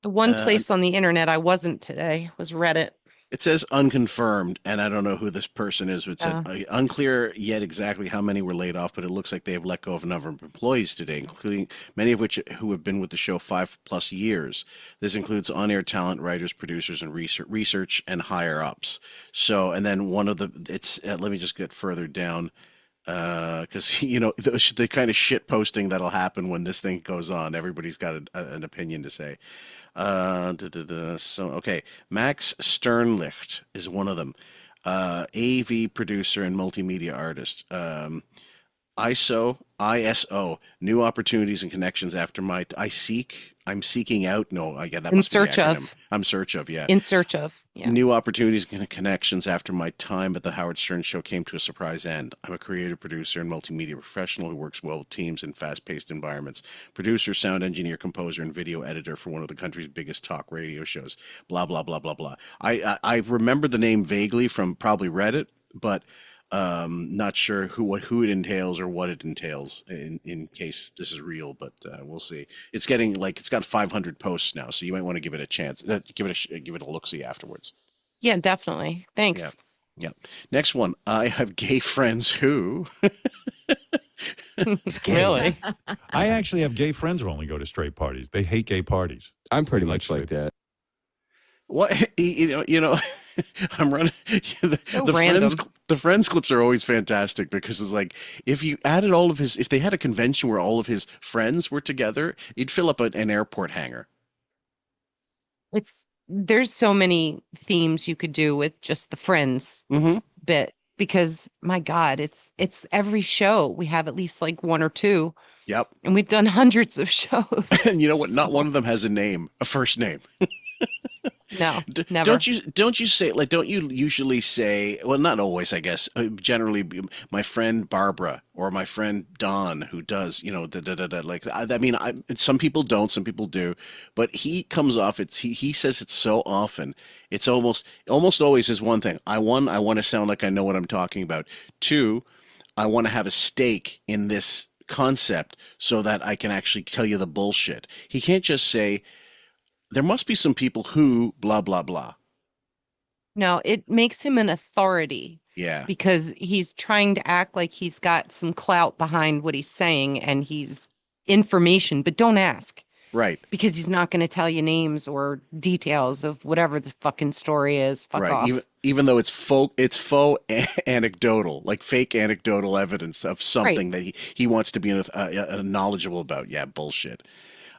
The one place on the internet I wasn't today was Reddit. It says unconfirmed, and I don't know who this person is. It said unclear yet exactly how many were laid off, but it looks like they have let go of a number of employees today, including many of which who have been with the show 5+ years. This includes on-air talent, writers, producers, and research and higher ups. So, and then one of let me just get further down. Because the kind of shit posting that'll happen when this thing goes on, everybody's got an opinion to say. So okay, Max Sternlicht is one of them. AV producer and multimedia artist. ISO, new opportunities and connections after I'm seeking out. No, I get that. In must search be the acronym. of. I'm search of, yeah. In search of. Yeah. New opportunities and connections after my time at the Howard Stern Show came to a surprise end. I'm a creative producer and multimedia professional who works well with teams in fast-paced environments. Producer, sound engineer, composer, and video editor for one of the country's biggest talk radio shows. Blah, blah, blah, blah, blah. I remember the name vaguely from probably Reddit, but not sure who it entails or what it entails in case this is real, but we'll see. It's got 500 posts now, so you might want to give it a chance. Give it a look-see afterwards. Yeah, definitely. Thanks. Yeah. Next one. I have gay friends who. Really? I actually have gay friends who only go to straight parties. They hate gay parties. I'm pretty much like that. What I'm running the friends clips are always fantastic because it's like if you added if they had a convention where all of his friends were together, you'd fill up an airport hangar. There's so many themes you could do with just the friends bit because my God, it's every show we have at least like one or two. Yep. And we've done hundreds of shows. And you know what? Not one of them has a first name. No, never. Don't you say don't you usually say, well, not always, I guess, generally my friend Barbara or my friend Don who does, like, I mean, some people don't, some people do, but he comes off, he says it so often. It's almost always is one thing. I want to sound like I know what I'm talking about. Two, I want to have a stake in this concept so that I can actually tell you the bullshit. He can't just say, there must be some people who blah, blah, blah. No, it makes him an authority Yeah. because he's trying to act like he's got some clout behind what he's saying and he's information, but don't ask. Right. Because he's not going to tell you names or details of whatever the fucking story is. Fuck Right. off. Even though it's faux anecdotal, like fake anecdotal evidence of something that he wants to be knowledgeable about. Yeah, bullshit.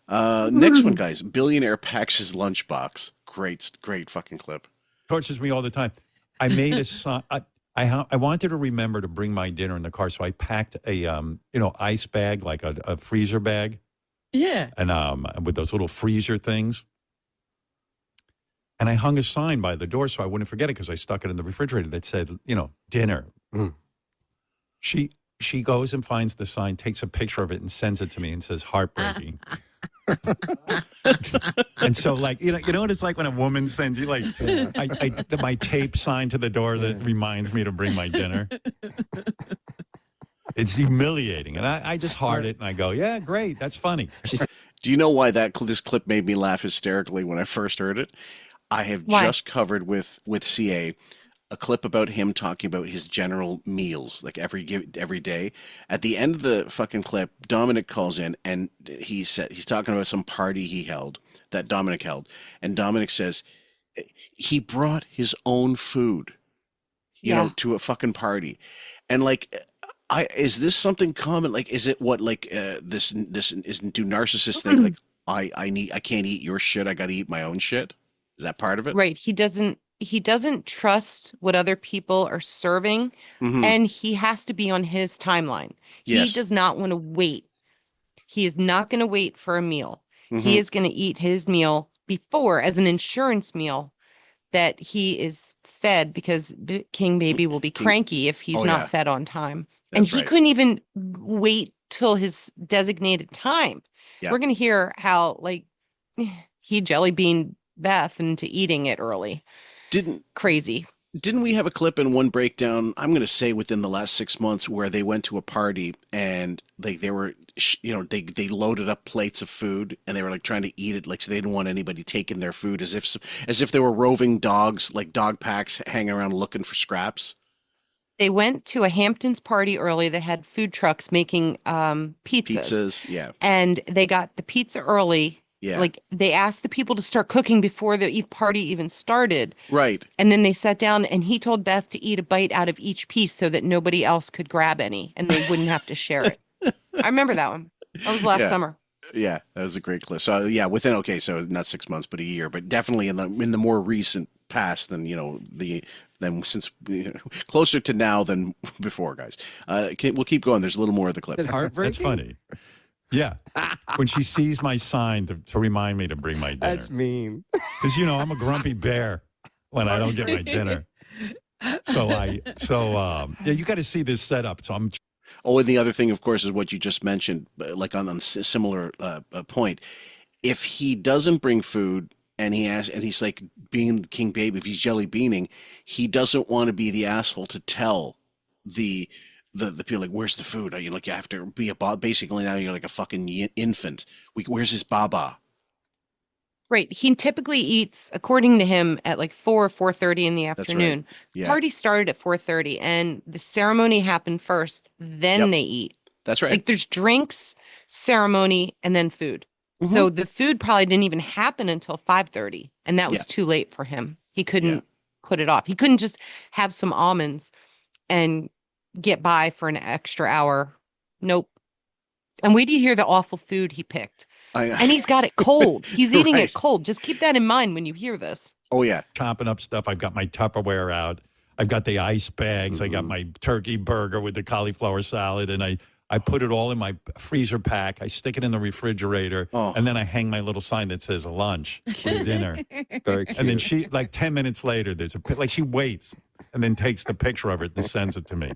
Next one, guys. Billionaire packs his lunchbox. Great fucking clip. Tortures me all the time. I made a sign. I wanted to remember to bring my dinner in the car, so I packed a ice bag, like a freezer bag. Yeah. And with those little freezer things. And I hung a sign by the door so I wouldn't forget it because I stuck it in the refrigerator that said, dinner. Mm. She goes and finds the sign, takes a picture of it and sends it to me and says, heartbreaking. And so, like, you know what it's like when a woman sends you, like, my tape sign to the door that reminds me to bring my dinner. It's humiliating. And I just heart it and I go, yeah, great. That's funny. Do you know why this clip made me laugh hysterically when I first heard it? I have just covered with CA a clip about him talking about his general meals, like every day. At the end of the fucking clip, Dominic calls in and he's talking about some party that Dominic held. And Dominic says he brought his own food, you know, to a fucking party. And like, is this something common? Like, is it what, like, this isn't, do narcissists think like, I can't eat your shit, I got to eat my own shit? Is that part of it? Right. He doesn't trust what other people are serving, and he has to be on his timeline. He does not want to wait. He is not going to wait for a meal. He is going to eat his meal before as an insurance meal that he is fed, because King Baby will be cranky if he's not fed on time. And he couldn't even wait till his designated time. Yeah. We're going to hear how, like, he jelly beaned Beth into eating it early. Crazy. Didn't we have a clip in one breakdown, I'm going to say within the last 6 months, where they went to a party and they were, they loaded up plates of food and they were like trying to eat it, like, so they didn't want anybody taking their food, as if they were roving dogs, like dog packs hanging around looking for scraps. They went to a Hamptons party early that had food trucks making pizzas. Yeah. And they got the pizza early. Yeah. Like, they asked the people to start cooking before the party even started. Right. And then they sat down and he told Beth to eat a bite out of each piece so that nobody else could grab any and they wouldn't have to share it. I remember that one. That was last summer. Yeah, that was a great clip. So yeah, so not 6 months, but a year, but definitely in the more recent past than, since closer to now than before, guys. We'll keep going. There's a little more of the clip. That's funny. Yeah. When she sees my sign to remind me to bring my dinner. That's mean. Because, I'm a grumpy bear when I don't get my dinner. You got to see this setup. So I'm. Oh, and the other thing, of course, is what you just mentioned, like on a similar point. If he doesn't bring food and he's like being King Baby, if he's jelly beaning, he doesn't want to be the asshole to tell the people, like, where's the food? You have to be basically now you're like a fucking infant. Where's his baba? Right. He typically eats, according to him, at like 4:30 in the afternoon. Right. Yeah. Party started at 4:30 and the ceremony happened first. Then they eat. That's right. Like, there's drinks, ceremony, and then food. So the food probably didn't even happen until 5:30. And that was too late for him. He couldn't put it off. He couldn't just have some almonds and get by for an extra hour. Nope. And wait till you hear the awful food he picked. And he's got it cold. He's eating it cold. Just keep that in mind when you hear this. Oh, yeah. Chopping up stuff. I've got my Tupperware out. I've got the ice bags. I got my turkey burger with the cauliflower salad. And I put it all in my freezer pack. I stick it in the refrigerator. And then I hang my little sign that says lunch for dinner. Very cute. And then she, like 10 minutes later, she waits and then takes the picture of it and sends it to me.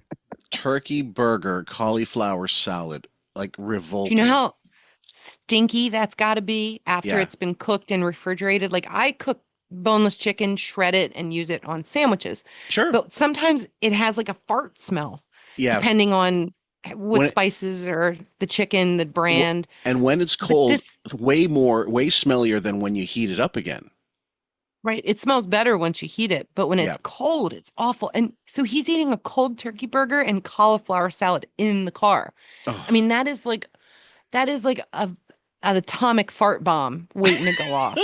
Turkey burger, cauliflower salad, like revolting. Do you know how stinky that's got to be after it's been cooked and refrigerated? Like, I cook boneless chicken, shred it, and use it on sandwiches. Sure. But sometimes it has like a fart smell. Yeah. depending on what When it- spices or the chicken, the brand. And when it's But cold, this, way smellier than when you heat it up again. right, it smells better once you heat it, but when Yeah. it's cold, it's awful. And so he's eating a cold turkey burger and cauliflower salad in the car. Oh. I mean, that is like an atomic fart bomb waiting to go off.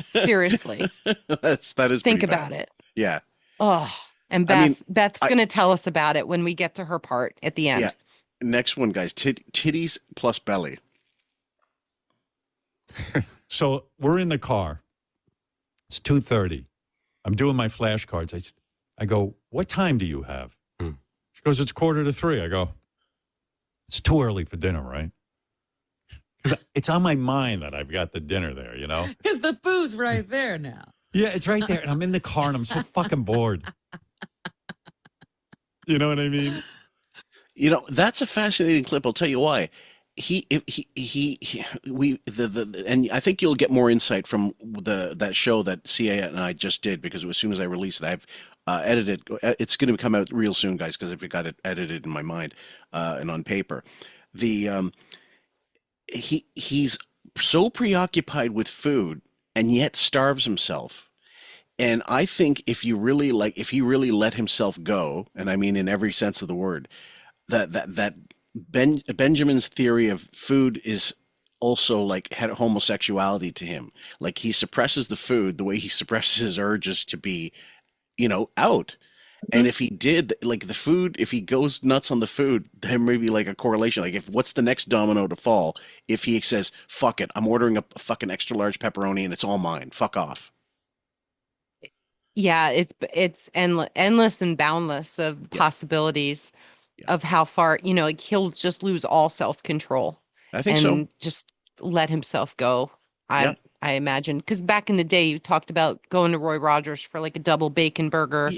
Seriously. that is Think pretty about bad. it. Yeah. Oh, and Beth's going to tell us about it when we get to her part at the end. Yeah. Next one, guys. Titties plus belly. So we're in the car. It's 2:30. I'm doing my flashcards. I go, what time do you have? She goes, it's 2:45. I go, it's too early for dinner, right? 'Cause it's on my mind that I've got the dinner there, you know? Because the food's right there now. Yeah, it's right there. And I'm in the car and I'm so fucking bored. You know what I mean? You know, that's a fascinating clip. I'll tell you why. And I think you'll get more insight from that show that CA and I just did, because as soon as I release it, I've edited. It's going to come out real soon, guys, because I've got it edited in my mind and on paper. He's so preoccupied with food and yet starves himself. And I think if he really let himself go, and I mean in every sense of the word, that Benjamin's theory of food is also like had homosexuality to him. Like he suppresses the food the way he suppresses his urges to be, out. And if he did like the food, if he goes nuts on the food, there may be like a correlation. Like what's the next domino to fall if he says, fuck it, I'm ordering a fucking extra large pepperoni and it's all mine. Fuck off. Yeah, it's endless and boundless of possibilities of how far, like he'll just lose all self-control. I think and so. Just let himself go. I imagine, because back in the day you talked about going to Roy Rogers for like a double bacon burger,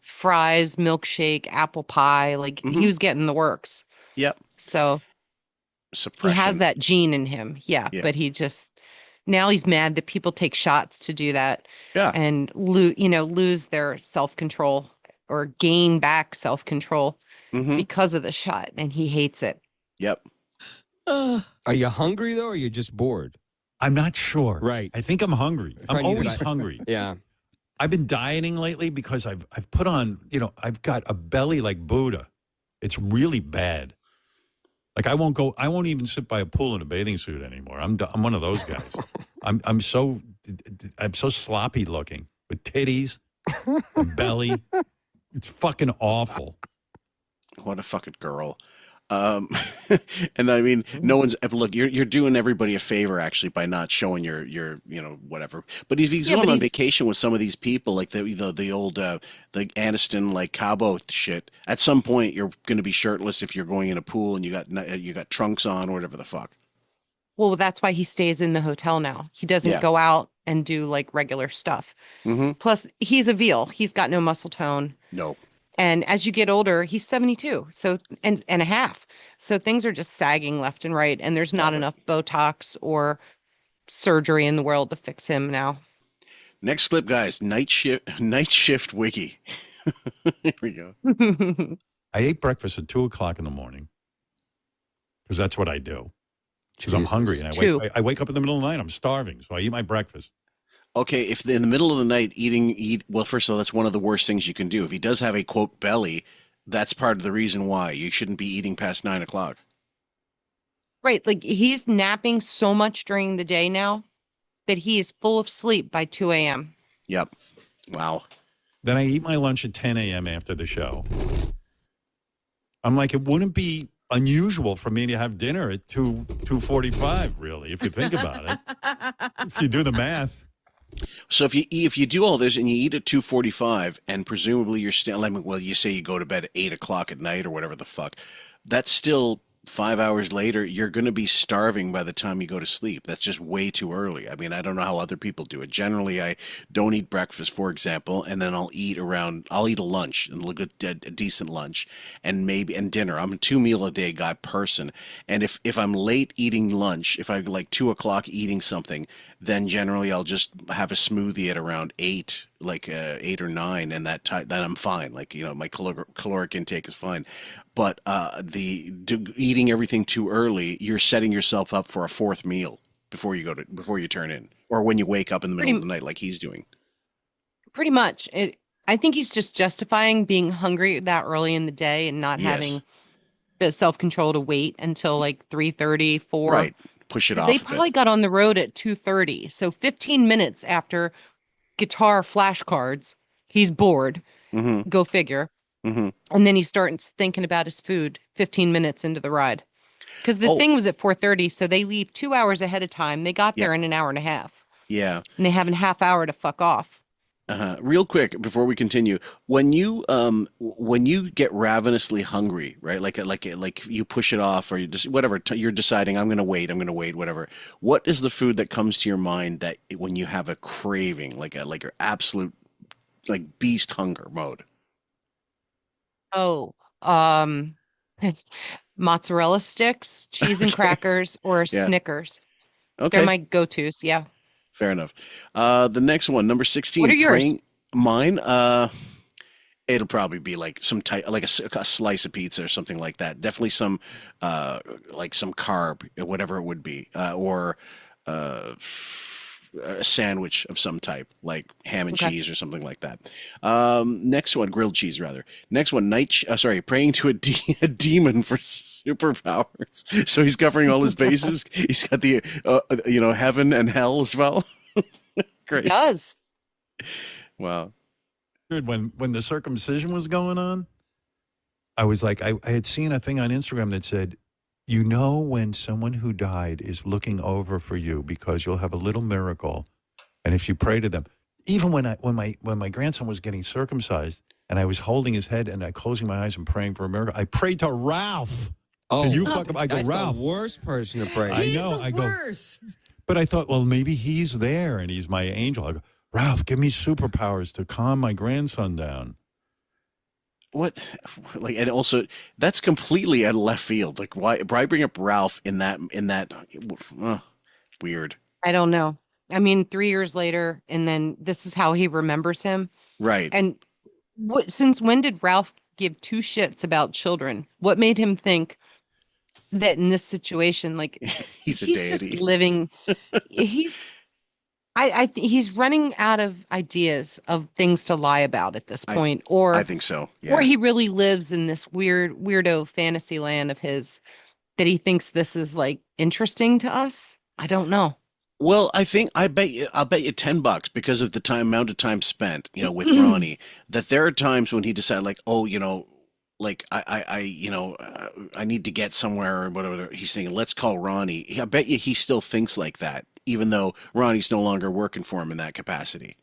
fries, milkshake, apple pie. Like he was getting the works. Yep. So Suppression. he has that gene in him. Yeah. But now he's mad that people take shots to do that. Yeah. And lose their self-control or gain back self-control because of the shot, and he hates it. Yep. Are you hungry though, or are you just bored? I'm not sure. Right. I think I'm hungry. I'm always hungry. Yeah. I've been dieting lately because I've put on, I've got a belly like Buddha. It's really bad. Like I won't even sit by a pool in a bathing suit anymore. I'm one of those guys. I'm so sloppy looking with titties, and belly. It's fucking awful. What a fucking girl. And I mean, no one's look. You're doing everybody a favor actually by not showing your whatever. But if he's going on vacation with some of these people, like the old the Aniston like Cabo shit, at some point you're going to be shirtless if you're going in a pool and you got trunks on or whatever the fuck. Well, that's why he stays in the hotel now. He doesn't go out and do like regular stuff. Plus, he's a veal. He's got no muscle tone. No. And as you get older, he's 72, so and a half. So things are just sagging left and right, and there's not enough Botox or surgery in the world to fix him now. Next clip, guys. Night shift wiki. Here we go. I ate breakfast at 2:00 in the morning because that's what I do. Because I'm hungry and I wake up in the middle of the night. I'm starving, so I eat my breakfast. Okay, if in the middle of the night well, first of all, that's one of the worst things you can do. If he does have a quote belly, that's part of the reason why you shouldn't be eating past 9 o'clock. Right, like he's napping so much during the day now that he is full of sleep by 2 a.m. Yep. Wow. Then I eat my lunch at 10 a.m. after the show. I'm like, it wouldn't be unusual for me to have dinner at 2:45, really, if you think about it. If you do the math. So if you do all this and you eat at 2:45 and presumably you're still, you say you go to bed at 8 o'clock at night or whatever the fuck, that's still 5 hours later, you're going to be starving by the time you go to sleep. That's just way too early. I mean, I don't know how other people do it. Generally, I don't eat breakfast, for example, and then I'll eat a lunch and a decent lunch and dinner. I'm a 2 meal a day guy person. And if I'm late eating lunch, if I like 2 o'clock eating something, then generally I'll just have a smoothie at around 8, like 8 or 9, and then I'm fine. Like, my caloric intake is fine. But eating everything too early, you're setting yourself up for a fourth meal before you turn in, or when you wake up in the middle of the night, like he's doing. Pretty much. I think he's just justifying being hungry that early in the day and not Yes. having the self-control to wait until like 3:30, 4. Right. Push it 'Cause off they a bit. probably got on the road at 2:30. So 15 minutes after guitar flashcards, he's bored. Mm-hmm. Go figure. Mm-hmm. And then he starts thinking about his food 15 minutes into the ride. Because the thing was at 4:30, so they leave 2 hours ahead of time. They got there in an hour and a half. Yeah. And they have a half hour to fuck off. Real quick before we continue, when you get ravenously hungry, right? Like you push it off, or you just whatever. You're deciding I'm gonna wait, whatever. What is the food that comes to your mind that when you have a craving, like your absolute like beast hunger mode? Oh, mozzarella sticks, cheese and crackers, or Yeah. Snickers. Okay. They're my go-tos. Yeah. Fair enough. The next one, number 16. What are yours? Mine. It'll probably be like some type, like a slice of pizza or something like that. Definitely some, like some carb, whatever it would be, or a sandwich of some type, like ham and Okay. cheese or something like that. Next one, grilled cheese rather. Next one, praying to a demon for superpowers. So he's covering all his bases. He's got the, heaven and hell as well. Great. It does. Wow. Dude, when the circumcision was going on, I was like, I had seen a thing on Instagram that said, when someone who died is looking over for you because you'll have a little miracle, and if you pray to them. Even when my grandson was getting circumcised, and I was holding his head and I closing my eyes and praying for a miracle, I prayed to Ralph. Oh, You fuck up. I go, that's Ralph. the worst person to pray. I He's know. the I go, worst. but I thought, well, maybe he's there and he's my angel. I go, Ralph, give me superpowers to calm my grandson down. What, like, and also that's completely out of left field. Like, why bring up Ralph in that? Weird. I don't know. I mean, 3 years later, and then this is how he remembers him. Right. And since when did Ralph give two shits about children? What made him think that in this situation, like He's a he's deity. just living, I think he's running out of ideas of things to lie about at this point, I think so. Yeah. or he really lives in this weirdo fantasy land of his that he thinks this is like interesting to us. I don't know. Well, I'll bet you $10 because of the amount of time spent, with Ronnie, that there are times when he decided like, oh, like I need to get somewhere or whatever. He's thinking, let's call Ronnie. I bet you he still thinks like that, even though Ronnie's no longer working for him in that capacity.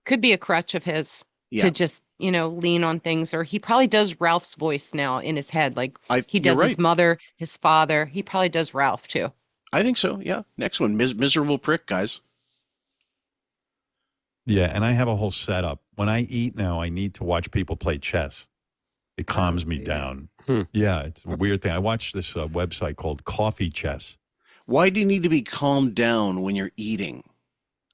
Could be a crutch of his Yeah. to just, lean on things, or he probably does Ralph's voice now in his head. Like he you're does his right. mother, his father. He probably does Ralph too. I think so. Yeah. Next one, miserable prick, guys. Yeah, and I have a whole setup. When I eat now, I need to watch people play chess. It calms me down. Yeah, it's a weird thing. I watched this website called Coffee Chess. Why do you need to be calmed down when you're eating?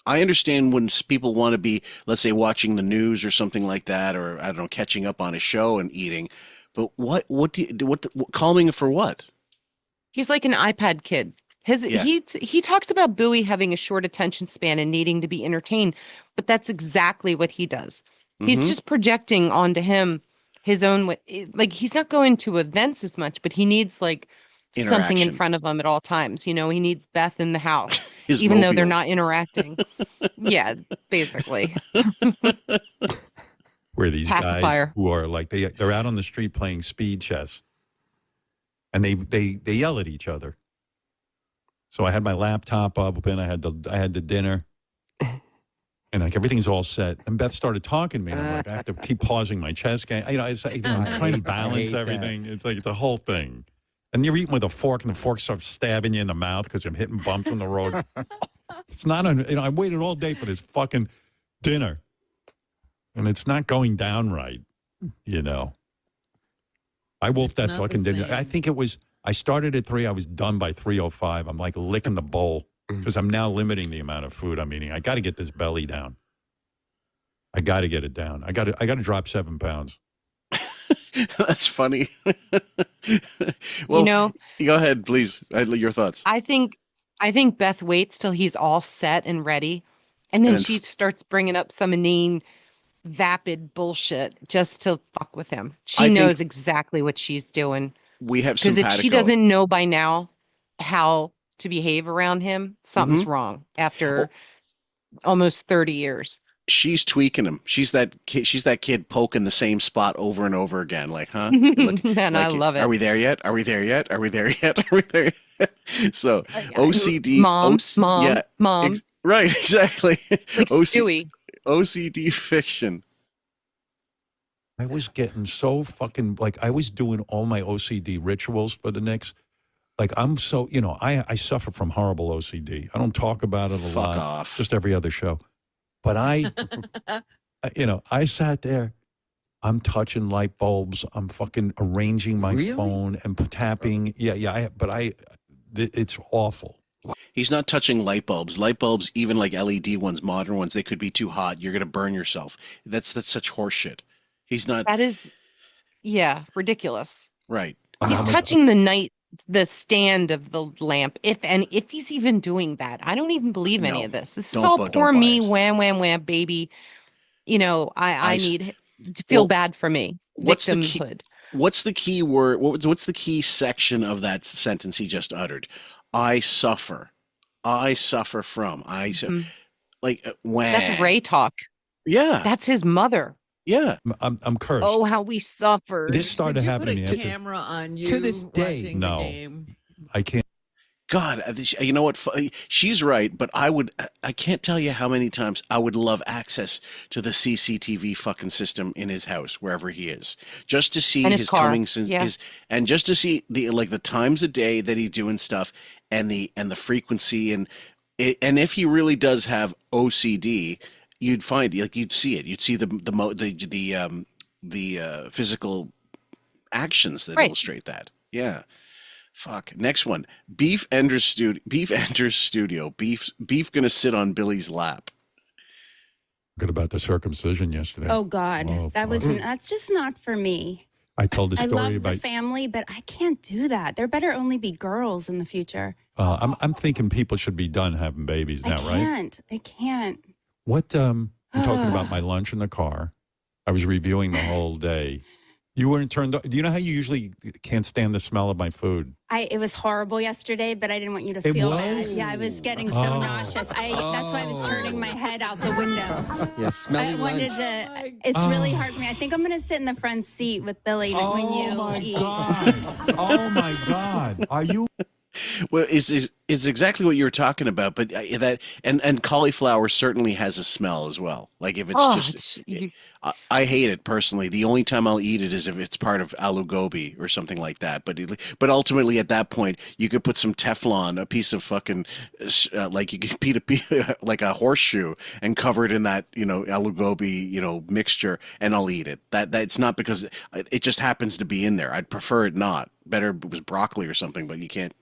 I understand when people want to be, let's say, watching the news or something like that, or I don't know, catching up on a show and eating. But what calming for what? He's like an iPad kid. He talks about Bowie having a short attention span and needing to be entertained, but that's exactly what he does. He's just projecting onto him his own way. Like he's not going to events as much, but he needs like something in Interaction. front of him at all times. He needs Beth in the house, His even though they're mobile. not interacting. Yeah, basically. Where these Pacifier. guys who are like they're out on the street playing speed chess, and they yell at each other. So I had my laptop up and I had the dinner, And like everything's all set. And Beth started talking to me. And I'm like, I have to keep pausing my chest game. I'm trying to balance everything. It's like the whole thing. And you're eating with a fork, and the fork starts stabbing you in the mouth because I'm hitting bumps on the road. It's not, I waited all day for this fucking dinner. And it's not going down right, I wolfed that fucking dinner. I think I started at 3. I was done by 3:05. I'm like licking the bowl because I'm now limiting the amount of food I'm eating. I got to get this belly down. I got to get it down. I got to drop 7 pounds. That's funny. Well, go ahead, please. Your thoughts. I think Beth waits till he's all set and ready, and then she starts bringing up some inane, vapid bullshit just to fuck with him. She knows exactly what she's doing. We have because if she doesn't know by now how to behave around him, something's wrong after almost 30 years. She's tweaking him. She's that kid poking the same spot over and over again. Like, huh? And I love it. Are we there yet? Are we there yet? Are we there yet? Are we there yet? So OCD. Mom. Right, exactly. Like Stewie. OCD fiction. I was getting so fucking, I was doing all my OCD rituals for the next, I'm so, I suffer from horrible OCD. I don't talk about it a lot. Fuck off. Just every other show. But I sat there, I'm touching light bulbs, I'm fucking arranging my phone and tapping. It's awful. He's not touching light bulbs. Light bulbs, even like LED ones, modern ones, they could be too hot. You're going to burn yourself. That's such horseshit. He's not. That is, ridiculous. Right. He's touching the stand of the lamp, if he's even doing that. I don't even believe any of this. This is all poor me, wham, wham, wham, baby. I need to feel bad for me. Victimhood. What's the key word? What's the key section of that sentence he just uttered? I suffer. I suffer from. When. That's Ray talk. Yeah. That's his mother. Yeah. I'm cursed. Oh, how we suffered. This started happening. Put a camera on you to this day. No, the game? I can't. God, you know what? She's right, but I can't tell you how many times I would love access to the CCTV fucking system in his house, wherever he is, just to see his comings and just to see the times a day that he's doing stuff and the frequency and if he really does have OCD, you'd find you'd see it. You'd see the physical actions that illustrate that. Yeah. Fuck. Next one. Beef enters studio. Beef gonna sit on Billy's lap. Good about the circumcision yesterday. Oh God, that's just not for me. I told the story I love about the family, but I can't do that. There better only be girls in the future. I'm thinking people should be done having babies now, right? I can't. What? I'm talking about my lunch in the car. I was reviewing the whole day. You weren't turned on. Do you know how you usually can't stand the smell of my food? It was horrible yesterday, but I didn't want you to feel bad. Yeah, I was getting so nauseous. That's why I was turning my head out the window. Yeah, smelly lunch. It's really hard for me. I think I'm going to sit in the front seat with Billy when you eat. Oh my God. Are you? Well, it's exactly what you were talking about, but and cauliflower certainly has a smell as well. Like if it's I hate it personally. The only time I'll eat it is if it's part of aloo gobi or something like that. But ultimately, at that point, you could put some Teflon, a piece of fucking like you could beat like a horseshoe and cover it in that aloo gobi mixture, and I'll eat it. That's not because it just happens to be in there. I'd prefer it not. Better if it was broccoli or something, but you can't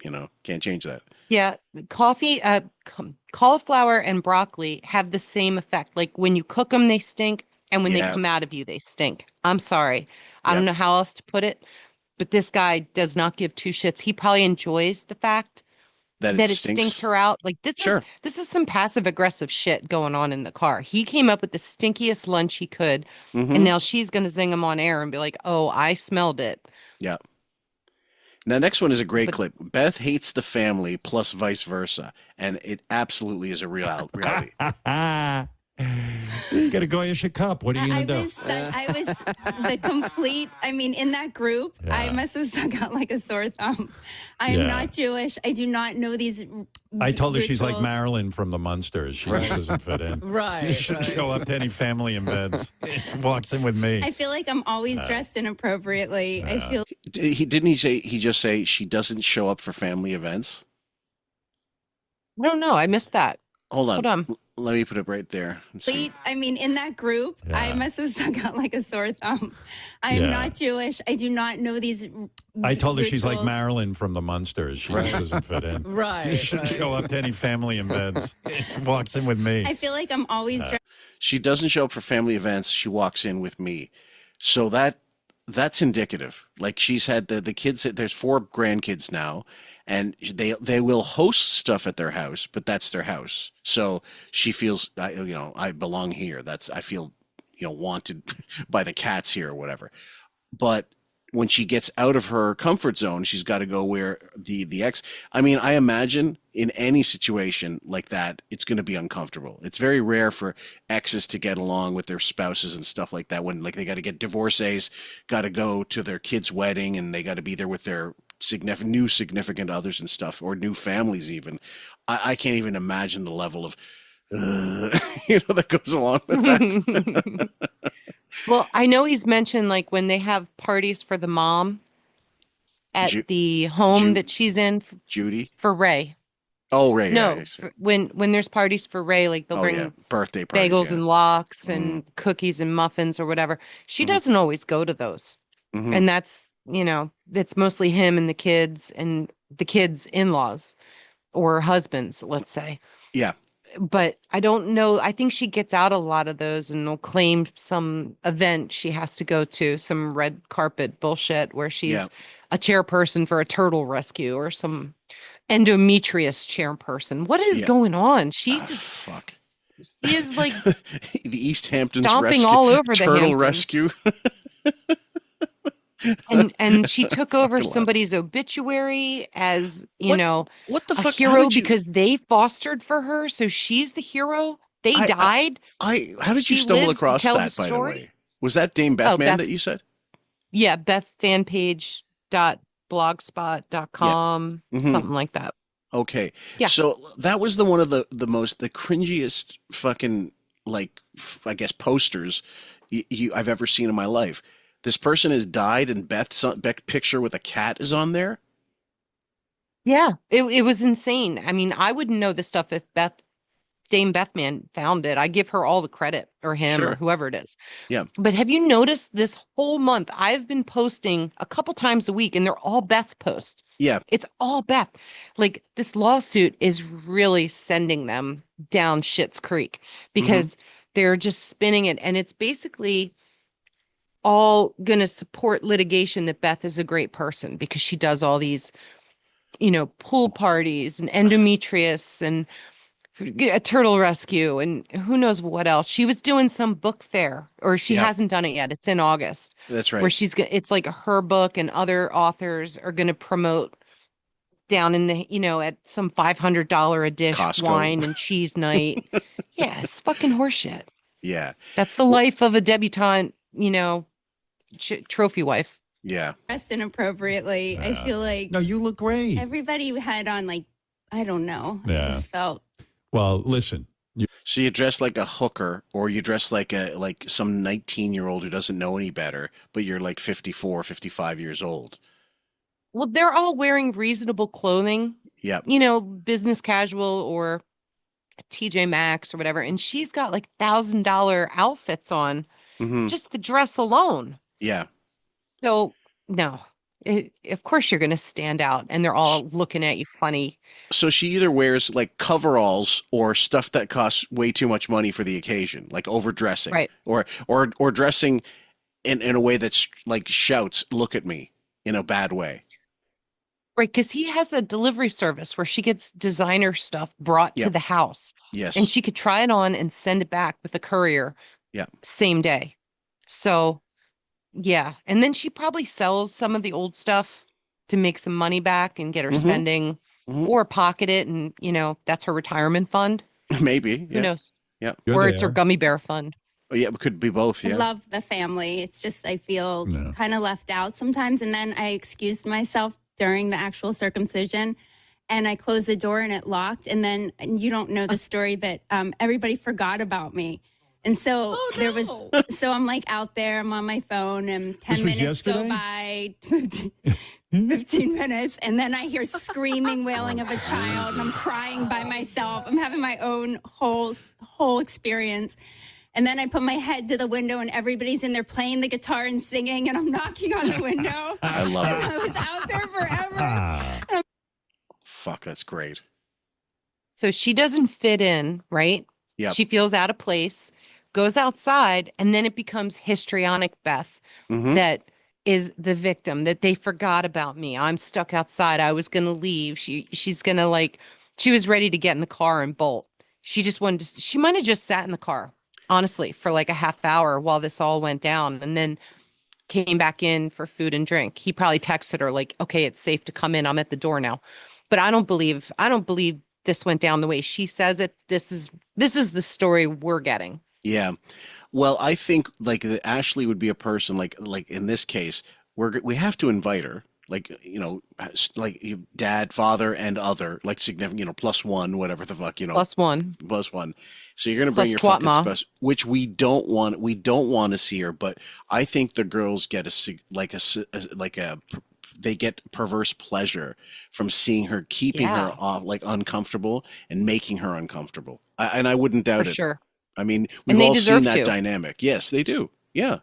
change that. Yeah, cauliflower and broccoli have the same effect. Like when you cook them, they stink, and when they come out of you, they stink. I'm sorry. I don't know how else to put it, but this guy does not give two shits. He probably enjoys the fact that it stinks her out. Like this is some passive aggressive shit going on in the car. He came up with the stinkiest lunch he could, and now she's going to zing him on air and be like, "Oh, I smelled it." Yeah. Now, next one is a great clip. Beth hates the family plus vice versa. And it absolutely is a reality. You got a Goyish cup. What are you I going to do? I was the complete. I mean, in that group, I must have stuck out like a sore thumb. I am not Jewish. I do not know these. I told her she's like rituals. Marilyn from the Munsters. She just doesn't fit in. Right. She should show up to any family events. Walks in with me. I feel like I'm always dressed inappropriately. I feel. Didn't he just say she doesn't show up for family events? I don't know. I missed that. Hold on. Hold on. Let me put it right there. and see. I mean, in that group, I must have stuck out like a sore thumb. I am not Jewish. I do not know these. I told her she's like rituals. Marilyn from the Munsters. She just doesn't fit in. Right. She should show up to any family events. Walks in with me. I feel like I'm always dressed. She doesn't show up for family events. She walks in with me. So that's indicative. Like she's had the kids. There's 4 grandkids now, and they will host stuff at their house, but that's their house. So she feels, I belong here. I feel, wanted by the cats here or whatever. But when she gets out of her comfort zone, she's got to go where the ex. I mean, I imagine in any situation like that, it's going to be uncomfortable. It's very rare for exes to get along with their spouses and stuff like that. When like they got to get divorcees, got to go to their kid's wedding, and they got to be there with their new significant others and stuff, or new families even. I can't even imagine the level of that goes along with that. Well, I know he's mentioned like when they have parties for the mom at the home that she's in Judy for Ray. Oh, Ray. No, when there's parties for Ray, like they'll bring birthday parties, bagels and lox and cookies and muffins or whatever. She doesn't always go to those. And that's, that's mostly him and the kids in-laws or husbands, let's say. Yeah. But I don't know. I think she gets out a lot of those and will claim some event she has to go to, some red carpet bullshit where she's a chairperson for a turtle rescue or some endometrius chairperson. What is going on? She just fuck. She is like the East Hamptons stomping rescue, all over the turtle Hamptons. rescue. and she took over somebody's obituary as what the a fuck hero because they fostered for her, so she's the hero. They died. How did you She stumble lives to across tell that? the By the story? way, was that Dame Beth Man Beth. that you said? Yeah, bethfanpage.blogspot.com, something like that. Okay. Yeah. So that was one of the cringiest fucking I guess posters I've ever seen in my life. This person has died, and Beth's picture with a cat is on there. Yeah, it was insane. I mean, I wouldn't know this stuff if Dame Bethman found it. I give her all the credit, or him, or whoever it is. Yeah. But have you noticed this whole month, I've been posting a couple times a week, and they're all Beth posts. Yeah. It's all Beth. Like, this lawsuit is really sending them down Schitt's Creek because they're just spinning it. And it's basically all going to support litigation that Beth is a great person because she does all these, pool parties and endometrius and a turtle rescue and who knows what else. She was doing some book fair, or she hasn't done it yet. It's in August. That's right. Where it's like her book and other authors are going to promote down in the, at some $500 a dish Costco. Wine and cheese night. Yeah, it's fucking horseshit. Yeah. That's the life of a debutante, trophy wife. Yeah. Dressed inappropriately. I feel like No, you look great. everybody had on I don't know. I just felt. Well, listen. So you dress like a hooker, or you dress like some 19-year-old who doesn't know any better, but you're like 54, 55 years old. Well, they're all wearing reasonable clothing. Yeah. Business casual or TJ Maxx or whatever. And she's got like $1,000 outfits on just the dress alone. Yeah. So, no, of course you're going to stand out and they're all looking at you funny. So she either wears like coveralls or stuff that costs way too much money for the occasion, like overdressing, Right. Or dressing in a way that's like shouts, "Look at me," in a bad way. Right, because he has the delivery service where she gets designer stuff brought to the house. Yes. And she could try it on and send it back with a courier. Yeah. Same day. So, yeah. And then she probably sells some of the old stuff to make some money back and get her spending or pocket it. And, that's her retirement fund. Maybe. Who knows? Yeah. Or it's her gummy bear fund. Oh, yeah, it could be both. I Yeah. love the family. It's just I feel kind of left out sometimes. And then I excused myself during the actual circumcision, and I closed the door and it locked. And then and you don't know the story, but everybody forgot about me. And so so I'm like out there, I'm on my phone, and 10 minutes go by, 15 minutes, and then I hear screaming, wailing of a child, and I'm crying by myself. I'm having my own whole experience. And then I put my head to the window, and everybody's in there playing the guitar and singing, and I'm knocking on the window. I love it. I was out there forever. Fuck, that's great. So she doesn't fit in, right? Yeah. She feels out of place, goes outside, and then it becomes histrionic Beth that is the victim, that they forgot about me. I'm stuck outside. I was going to leave. She's going to she was ready to get in the car and bolt. She just wanted to, she might have just sat in the car, honestly, for like a half hour while this all went down, and then came back in for food and drink. He probably texted her like, okay, it's safe to come in. I'm at the door now. But I don't believe this went down the way she says it. This is the story we're getting. Yeah. Well, I think like Ashley would be a person like in this case, we have to invite her, like, you know, like dad, father, and other, like significant, you know, plus one, whatever the fuck, you know, Plus one. So you're gonna bring your Plus fucking twat ma. special, which we don't want to see her, but I think the girls get they get perverse pleasure from seeing her, keeping her off, like uncomfortable and making her uncomfortable. And I wouldn't doubt For it. sure. I mean, And we've they all seen deserve that to. dynamic. Yes, they do. Yeah.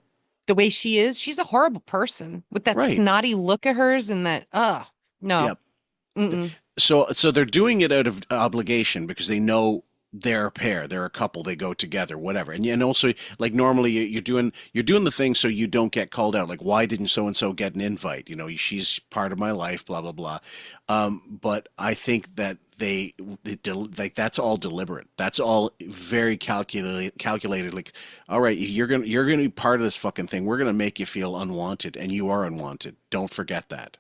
The way she is, she's a horrible person with that Right. snotty look at hers and that, no. Yep. Mm-mm. So they're doing it out of obligation because they know they're a pair, they're a couple, they go together, whatever. And also, like, normally you're doing the thing so you don't get called out. Like, why didn't so and so get an invite? You know, she's part of my life, blah blah blah. But I think that that's all deliberate. That's all very calculated. Like, all right, you're gonna be part of this fucking thing. We're gonna make you feel unwanted, and you are unwanted. Don't forget that.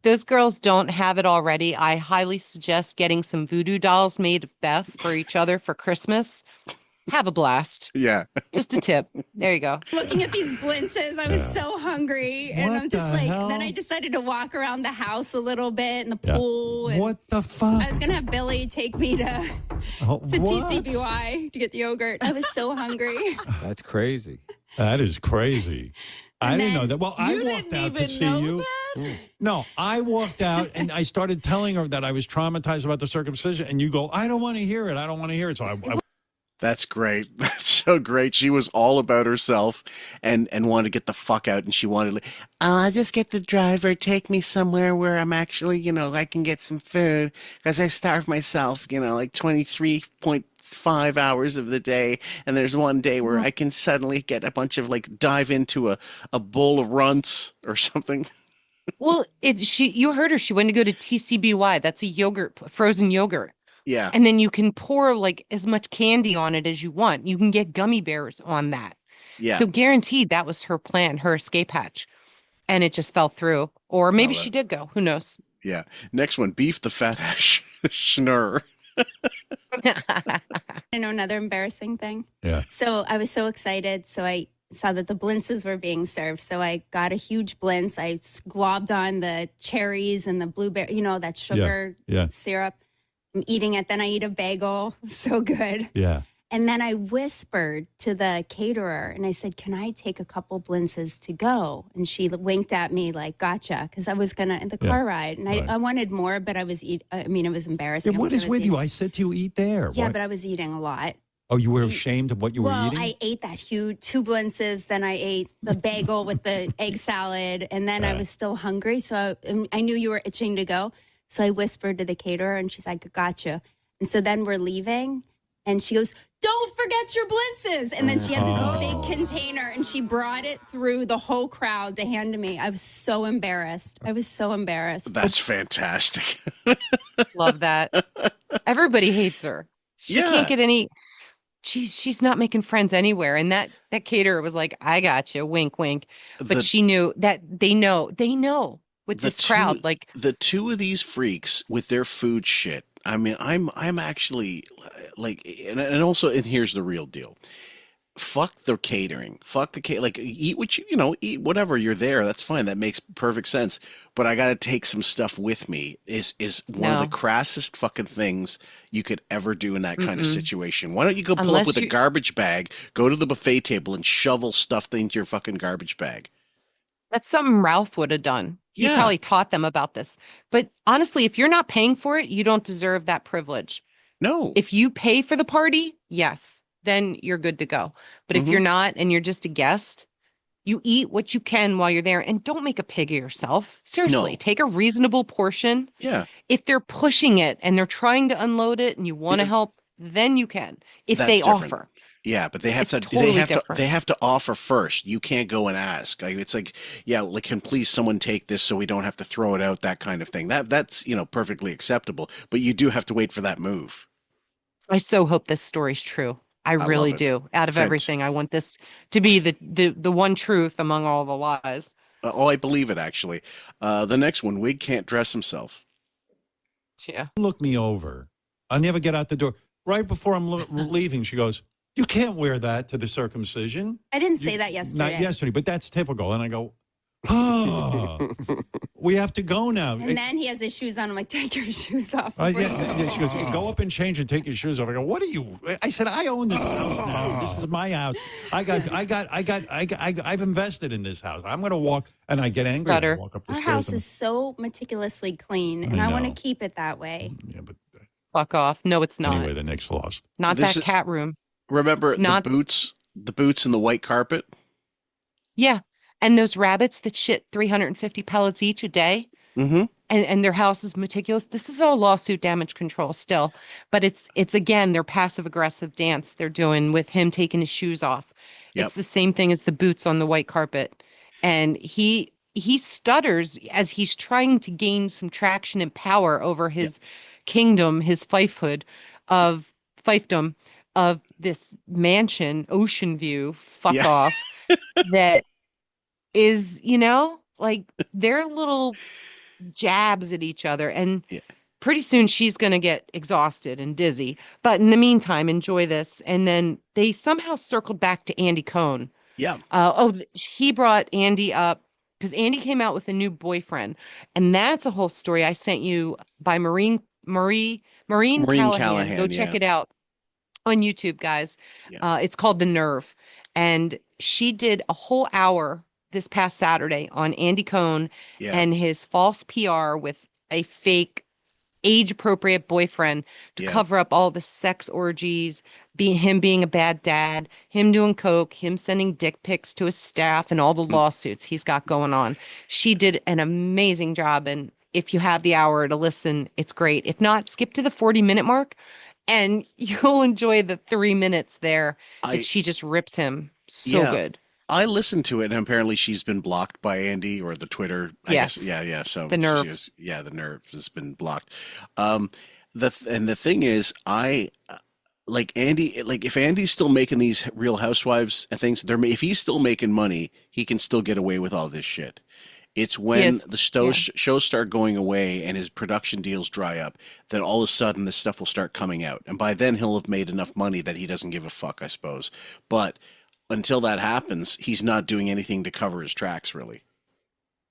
Those girls don't have it already. I highly suggest getting some voodoo dolls made of Beth for each other for Christmas. Have a blast. Yeah. Just a tip. There you go. Looking at these blintzes, I was so hungry, and What I'm just the like. hell? Then I decided to walk around the house a little bit in the pool. And What the fuck? I was gonna have Billy take me to What? TCBY to get the yogurt. I was so hungry. That's crazy. That is crazy. I didn't know that. Well, I You walked didn't out to even see know you. that? No, I walked out and I started telling her that I was traumatized about the circumcision, and you go, I don't want to hear it. I don't want to hear it. So I That's great. That's so great. She was all about herself and wanted to get the fuck out. And she wanted, I'll just get the driver, take me somewhere where I'm actually, you know, I can get some food because I starve myself, you know, like 23.5 hours of the day. And there's one day where I can suddenly get a bunch of dive into a bowl of runts or something. Well, you heard her. She went to go to TCBY. That's a yogurt, frozen yogurt. Yeah. And then you can pour like as much candy on it as you want. You can get gummy bears on that. Yeah. So guaranteed that was her plan, her escape hatch. And it just fell through. Or maybe Well, she did go. Who knows? Yeah. Next one, beef the fat ass schnurr. I know another embarrassing thing. Yeah. So I was so excited. So I saw that the blintzes were being served. So I got a huge blintz. I globbed on the cherries and the blueberry, you know, that sugar Yeah. syrup. I'm eating it. Then I eat a bagel. So good. Yeah. And then I whispered to the caterer and I said, can I take a couple blintzes to go? And she winked at me like, gotcha. Because I was going to, in the car ride. And right. I wanted more, but it was embarrassing. Yeah, what is with you? I said to you, eat there. Yeah, What? but I was eating a lot. Oh, you were ashamed of what you were eating? I ate that huge 2 blintzes. Then I ate the bagel with the egg salad. And then I was still hungry. So I knew you were itching to go. So I whispered to the caterer and she's like, gotcha. And so then we're leaving and she goes, don't forget your blintzes. And then she had this big container and she brought it through the whole crowd to hand to me. I was so embarrassed. That's fantastic. Love that. Everybody hates her. She can't get any. She's not making friends anywhere. And that caterer was like, I got you, wink, wink. But she knew that they know with this crowd. Like the two of these freaks with their food shit, I mean, I'm actually like, and also, and here's the real deal. Fuck the catering. Fuck the like eat what eat whatever you're there. That's fine. That makes perfect sense. But I got to take some stuff with me is one of the No. crassest fucking things you could ever do in that kind of Mm-mm. situation. Why don't you go pull up Unless with a you garbage bag, go to the buffet table and shovel stuff into your fucking garbage bag? That's something Ralph would have done. He Yeah. probably taught them about this. But honestly, if you're not paying for it, you don't deserve that privilege. No. If you pay for the party, yes, then you're good to go. But if Hmm. you're not and you're just a guest, you eat what you can while you're there and don't make a pig of yourself. Seriously, No. take a reasonable portion. Yeah. If they're pushing it and they're trying to unload it and you want to Yeah. help, then you can. If That's they different. offer, Yeah, but they have it's to totally different. they have to offer first. You can't go and ask. Like it's like, yeah, like can please someone take this so we don't have to throw it out, that kind of thing. That's, perfectly acceptable, but you do have to wait for that move. I so hope this story's true. I I love really it. do. Out of Fant- everything, I want this to be the one truth among all the lies. oh, I believe it actually. The next one, Wig can't dress himself. Yeah. Look me over. I never get out the door. Right before I'm leaving, she goes, "You can't wear that to the circumcision." I didn't say You- that yesterday. Not yesterday, but that's typical. And I go, "Oh, we have to go now." And then he has his shoes on. I'm like, take your shoes off. Yeah, before you yeah, go. she goes, "Go up and change and take your shoes off." I go, "What are you?" I said, "I own this house now. This is my house. I've invested in this house. I'm going to walk." And I get angry. And I Stutter. walk up the Our stairs. house and- is so meticulously clean, and I I want to know. keep it that way. Yeah, but Fuck off. No, it's not. anyway, the Knicks lost. Not This that is- cat room. Remember Not- the boots and the white carpet? Yeah. And those rabbits that shit 350 pellets each a day. Mm-hmm. And their house is meticulous. This is all lawsuit damage control still, but it's again their passive aggressive dance they're doing with him taking his shoes off. Yep. It's the same thing as the boots on the white carpet, and he stutters as he's trying to gain some traction and power over his kingdom, his fiefdom of this mansion, ocean view. Fuck Yeah. off. That is, like their little jabs at each other, and Yeah. pretty soon she's going to get exhausted and dizzy, but in the meantime enjoy this. And then they somehow circled back to Andy Cohen. Yeah. He brought Andy up because Andy came out with a new boyfriend, and that's a whole story I sent you by Maureen Callahan. Go check yeah. it out on YouTube, guys. Yeah. It's called The Nerve, and she did a whole hour this past Saturday on Andy Cohen Yeah. and his false PR with a fake age-appropriate boyfriend to Yeah. cover up all the sex orgies, him being a bad dad, him doing coke, him sending dick pics to his staff, and all the lawsuits he's got going on. She did an amazing job, and if you have the hour to listen, it's great. If not, skip to the 40-minute mark, and you'll enjoy the 3 minutes there that she just rips him so Yeah. good. I listened to it, and apparently she's been blocked by Andy or the Twitter. I Yes. guess. Yeah. So The Nerve. the Nerve has been blocked. The thing is, I like Andy. Like if Andy's still making these Real Housewives and things, if he's still making money, he can still get away with all this shit. It's when Yes. the shows start going away and his production deals dry up, then all of a sudden this stuff will start coming out, and by then he'll have made enough money that he doesn't give a fuck, I suppose. But until that happens, he's not doing anything to cover his tracks, really.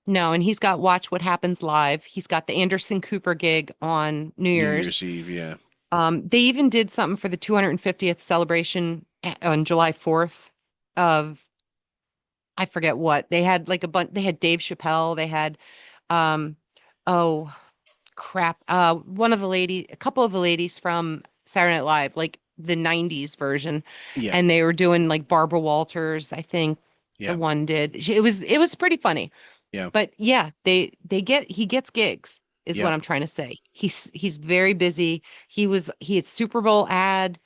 No, and he's got Watch What Happens Live. He's got the Anderson Cooper gig on New Year's. Eve, yeah. They even did something for the 250th celebration on July 4th of, I forget what. They had like they had Dave Chappelle. They had, oh crap. A couple of the ladies from Saturday Night Live, like the 90s version. Yeah. And they were doing like Barbara Walters, I think Yeah. the one did. It was pretty funny. Yeah. But yeah, he gets gigs is Yeah. what I'm trying to say. He's very busy. He had Super Bowl ad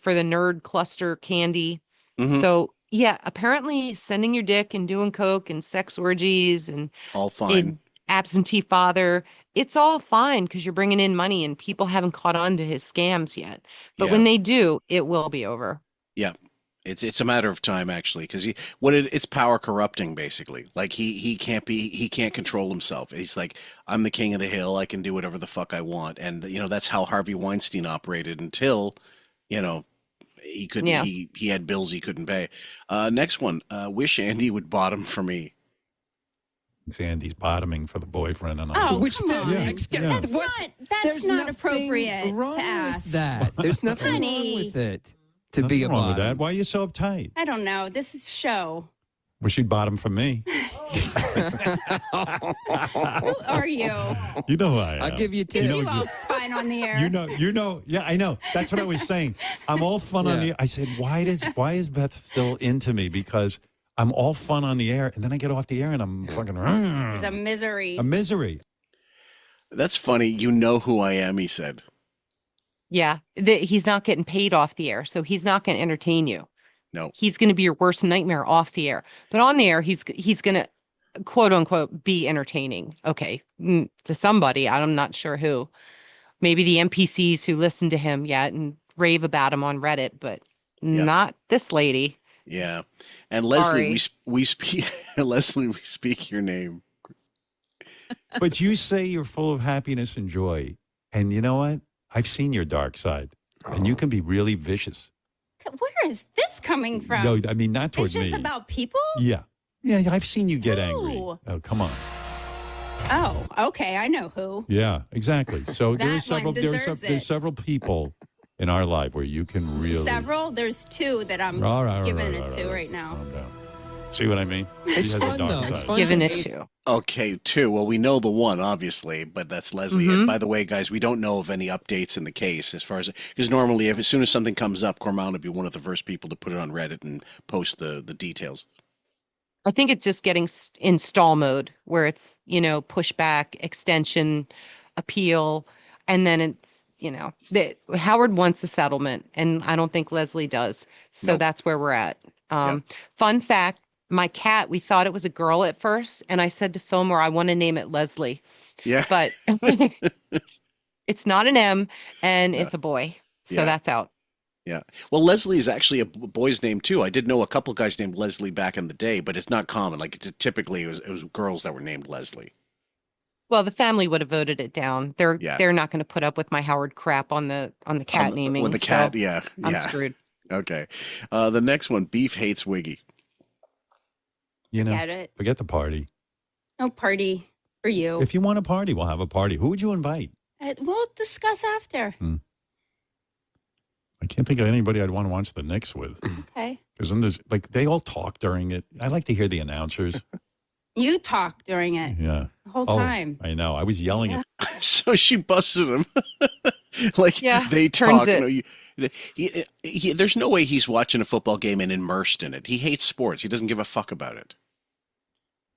for the Nerd Cluster candy. Mhm. So yeah, apparently sending your dick and doing coke and sex orgies and All fine. absentee father, it's all fine because you're bringing in money and people haven't caught on to his scams yet. But Yeah. when they do, it will be over. Yeah. It's a matter of time actually, because it's power corrupting basically. Like he can't control himself. He's like, I'm the king of the hill. I can do whatever the fuck I want, and that's how Harvey Weinstein operated until you know he couldn't. Yeah. He had bills he couldn't pay. Next one. Wish Andy would bottom for me. Sandy's bottoming for the boyfriend, and Oh, I'm Which come there- on. ex- That's what's- that's not nothing appropriate wrong to ask. with that. There's nothing Honey. wrong with it to nothing be a wrong with bottom. that. Why are you so uptight? I don't know. This is show. Wish she'd bottom for me. Who are you? You know who I am. I'll give you Did 10. you all fine on the air? You know. Yeah, I know. That's what I was saying. I'm all fun on the. I said, why is Beth still into me? Because I'm all fun on the air, and then I get off the air, and I'm fucking. It's a misery. A misery. That's funny. You know who I am, he said. Yeah. He's not getting paid off the air, so he's not going to entertain you. No. He's going to be your worst nightmare off the air. But on the air, he's going to, quote unquote, be entertaining. Okay. To somebody, I'm not sure who. Maybe the NPCs who listen to him yet and rave about him on Reddit, but not this lady. Yeah. And Leslie, Sorry. we speak Leslie, we speak your name. But you say you're full of happiness and joy. And you know what? I've seen your dark side. And you can be really vicious. Where is this coming from? No, I mean, not towards it's me. just about people? Yeah. Yeah, I've seen you get angry. Who? Oh, come on. Oh, okay. I know who. Yeah, exactly. So That one deserves there's it. several people in our life where you can really Several? There's two that I'm giving it to right now. Calm down. See what I mean? It's She has a fun, dark though. It's side. fun. Giving it to. Okay, two. Well, we know the one, obviously, but that's Leslie. Mhm. And by the way, guys, we don't know of any updates in the case as far as because normally, as soon as something comes up, Cormand would be one of the first people to put it on Reddit and post the details. I think it's just getting in stall mode where it's, pushback, extension, appeal. And then it's, that Howard wants a settlement and I don't think Leslie does. So Nope. that's where we're at. Fun fact, my cat, we thought it was a girl at first. And I said to Fillmore, I want to name it Leslie, Yeah. but it's not an M and it's a boy. So Yeah. that's out. Yeah. Well, Leslie is actually a boy's name too. I did know a couple guys named Leslie back in the day, but it's not common. Like typically it was girls that were named Leslie. Well, the family would have voted it down. They're not going to put up with my Howard crap on the cat naming. With the cat, so yeah. I'm yeah. screwed. Okay. The next one, Beef hates Wiggy. Get it? Forget the party. No party for you. If you want a party, we'll have a party. Who would you invite? We'll discuss after. I can't think of anybody I'd want to watch the Knicks with. Okay. Because then there's they all talk during it. I like to hear the announcers. You talk during it Yeah. the whole time. I know. I was yelling at So she busted him. They turns talk. it. There's no way he's watching a football game and immersed in it. He hates sports. He doesn't give a fuck about it.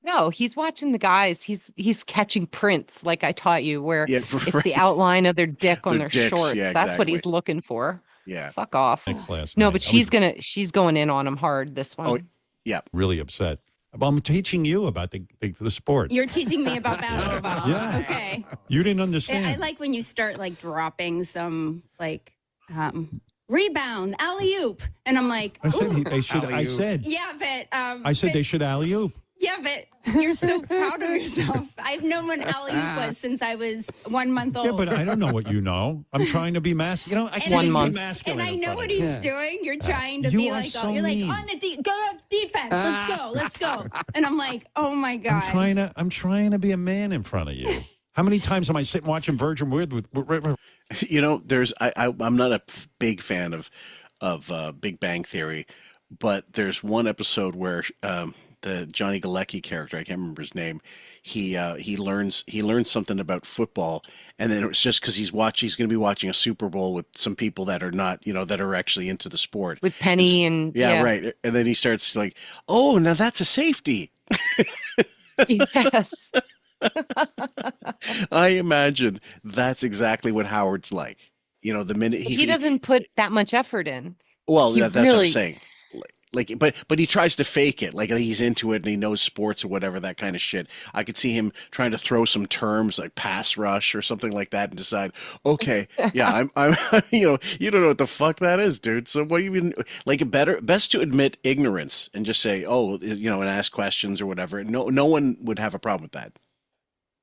No, he's watching the guys. He's catching prints like I taught you, where Yeah, it's right. the outline of their dick on Their their dicks, shorts. yeah, That's what he's exactly. looking for. Yeah. Fuck off. Knicks last No, night. but I was she's going in on him hard this one. Oh, yeah. really upset. Well, I'm teaching you about the sport. You're teaching me about basketball. Yeah. Okay. You didn't understand. I like when you start dropping some rebounds, alley oop, and I'm like, I said ooh. they should. I said. Yeah, but I said they should alley oop. Yeah, but you're so proud of yourself. I've known what alley oop was since I was 1 month old. Yeah, but I don't know what you know. I'm trying to be masculine. I can't 1 be month. masculine. And I in know front what of you. he's doing. You're trying to You be are like, so you're like mean. on the go up defense. Let's go. And I'm like, oh my god. I'm trying to be a man in front of you. How many times am I sitting watching Virgin with I'm not a big fan of Big Bang Theory, but there's one episode where the Johnny Galecki character, I can't remember his name, he learns something about football, and then it's just because he's going to be watching a Super Bowl with some people that are not, that are actually into the sport. With Penny and Yeah, right. And then he starts like, oh, now that's a safety. Yes. I imagine that's exactly what Howard's like. The minute He doesn't put that much effort in. well, he that's what I'm really- saying. Like, but he tries to fake it, like he's into it and he knows sports or whatever, that kind of shit. I could see him trying to throw some terms like pass rush or something like that and decide, okay, yeah, I'm, you don't know what the fuck that is, dude. So what do you even like? Best to admit ignorance and just say, oh, and ask questions or whatever. No one would have a problem with that.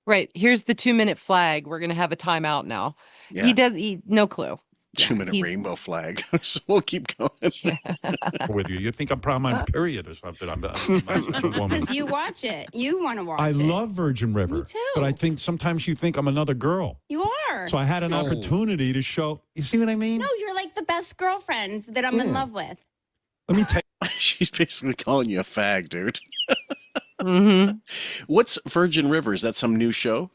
Right. Here's the 2-minute flag. We're going to have a timeout now. Yeah. No clue. 2-minute rainbow flag. So we'll keep going. Yeah. With you. You think I'm probably on period or something. I'm a woman. Because you watch it. You want to watch I it. love Virgin River. Me too. But I think sometimes you think I'm another girl. You are. So I had an opportunity to show. You see what I mean? No, you're like the best girlfriend that I'm in love with. Let me tell you. She's basically calling you a fag, dude. Mm-hmm. What's Virgin River? Is that some new show?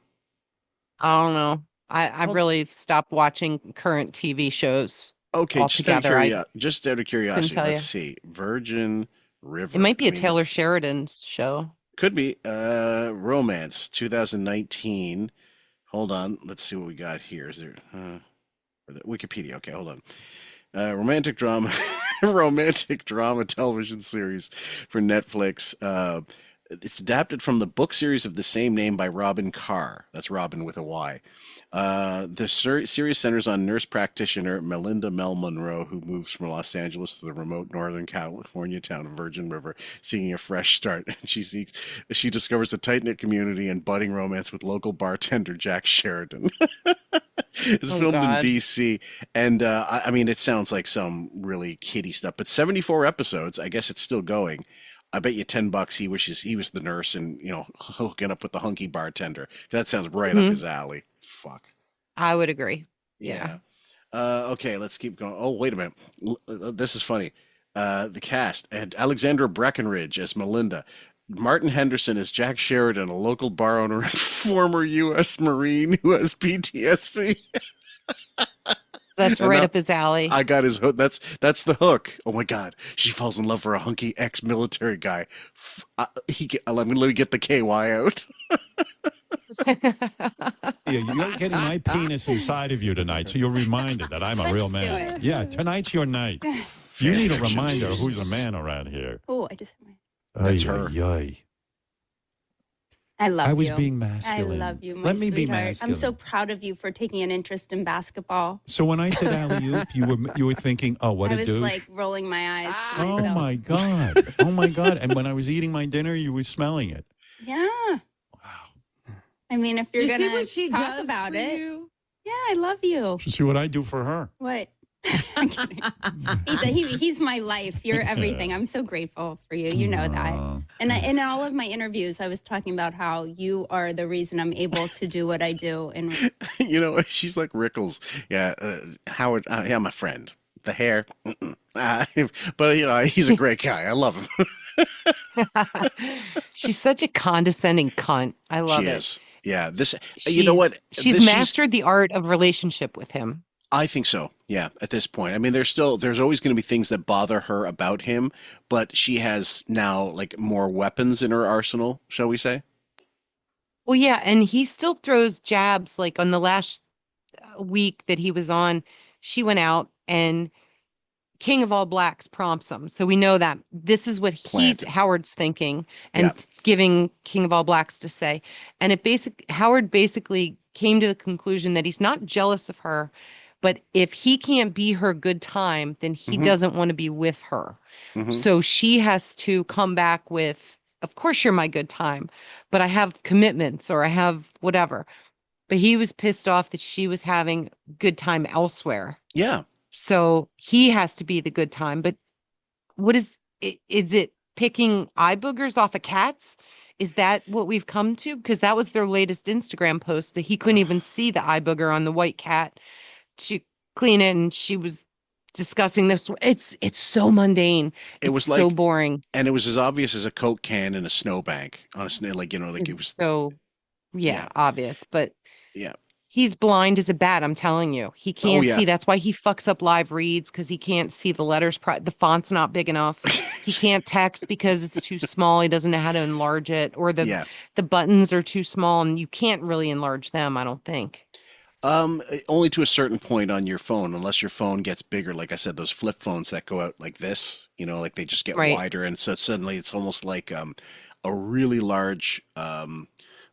I don't know. I really stopped watching current TV shows. Okay, altogether. just out of curiosity, tell let's you. see. Virgin River. It might be a I mean, Taylor it's- Sheridan show. Could be. Romance, 2019. Hold on. Let's see what we got here. Is there Wikipedia? Okay, hold on. Romantic drama, romantic drama television series for Netflix. It's adapted from the book series of the same name by Robin Carr. That's Robin with a Y. The series centers on nurse practitioner Melinda Mel Monroe, who moves from Los Angeles to the remote Northern California town of Virgin River, seeking a fresh start. She discovers a tight-knit community and budding romance with local bartender Jack Sheridan. It's filmed in BC, and I mean, it sounds like some really kiddie stuff. But 74 episodes. I guess it's still going. I bet you $10 he wishes he was the nurse and hooking up with the hunky bartender. That sounds right up his alley. Fuck. I would agree. Yeah. Okay, let's keep going. Oh, wait a minute. This is funny. The cast and Alexandra Breckenridge as Melinda. Martin Henderson as Jack Sheridan, a local bar owner and former U.S. Marine who has PTSD. That's right up his alley. I got his hook. That's the hook. Oh my God, she falls in love for a hunky ex-military guy. Let me get the KY out. Yeah, you're getting my penis inside of you tonight, so you're reminded that I'm a real man. do it. Yeah, tonight's your night. You need a reminder of who's a man around here. Oh, I just. That's her. I love you. I was being masculine. I love you, my Let me be sweetheart. masculine. I'm so proud of you for taking an interest in basketball. So when I said alley-oop, you were thinking, oh, what I a was douche. like rolling my eyes. to Oh myself. my God. Oh my God. And when I was eating my dinner, you were smelling it. Yeah. Wow. I mean, if you're You see gonna what she talk does about for it, you? yeah, I love you. You see what I do for her? What? I'm kidding. He's my life. You're everything. I'm so grateful for you. You know that. And in all of my interviews, I was talking about how you are the reason I'm able to do what I do. And She's like Rickles. Yeah, Howard. Yeah, my friend. The hair. But he's a great guy. I love him. She's such a condescending cunt. I love She it. is. Yeah. You know what? She's mastered the art of relationship with him. I think so. Yeah. At this point, I mean, there's always going to be things that bother her about him, but she has now like more weapons in her arsenal, shall we say? Well, yeah, and he still throws jabs. Like on the last week that he was on, she went out and King of All Blacks prompts him. So we know that this is what Howard's thinking and giving King of All Blacks to say. And Howard basically came to the conclusion that he's not jealous of her, but if he can't be her good time, then he doesn't want to be with her. So she has to come back with, of course you're my good time, but I have commitments or I have whatever. But he was pissed off that she was having good time elsewhere. Yeah. So he has to be the good time. But what is it picking eye boogers off of cats? Is that what we've come to? Because that was their latest Instagram post, that he couldn't even see the eye booger on the white cat to clean it. And she was discussing this. It's so mundane. It was so boring. And it was as obvious as a Coke can in a snowbank on a snow, it was so obvious. But yeah. He's blind as a bat, I'm telling you. He can't see. That's why he fucks up live reads, because he can't see the letters. The font's not big enough. He can't text because it's too small. He doesn't know how to enlarge it, or the buttons are too small, and you can't really enlarge them, I don't think. Only to a certain point on your phone, unless your phone gets bigger. Like I said, those flip phones that go out like this, like they just get Right. wider, and so suddenly it's almost like a really large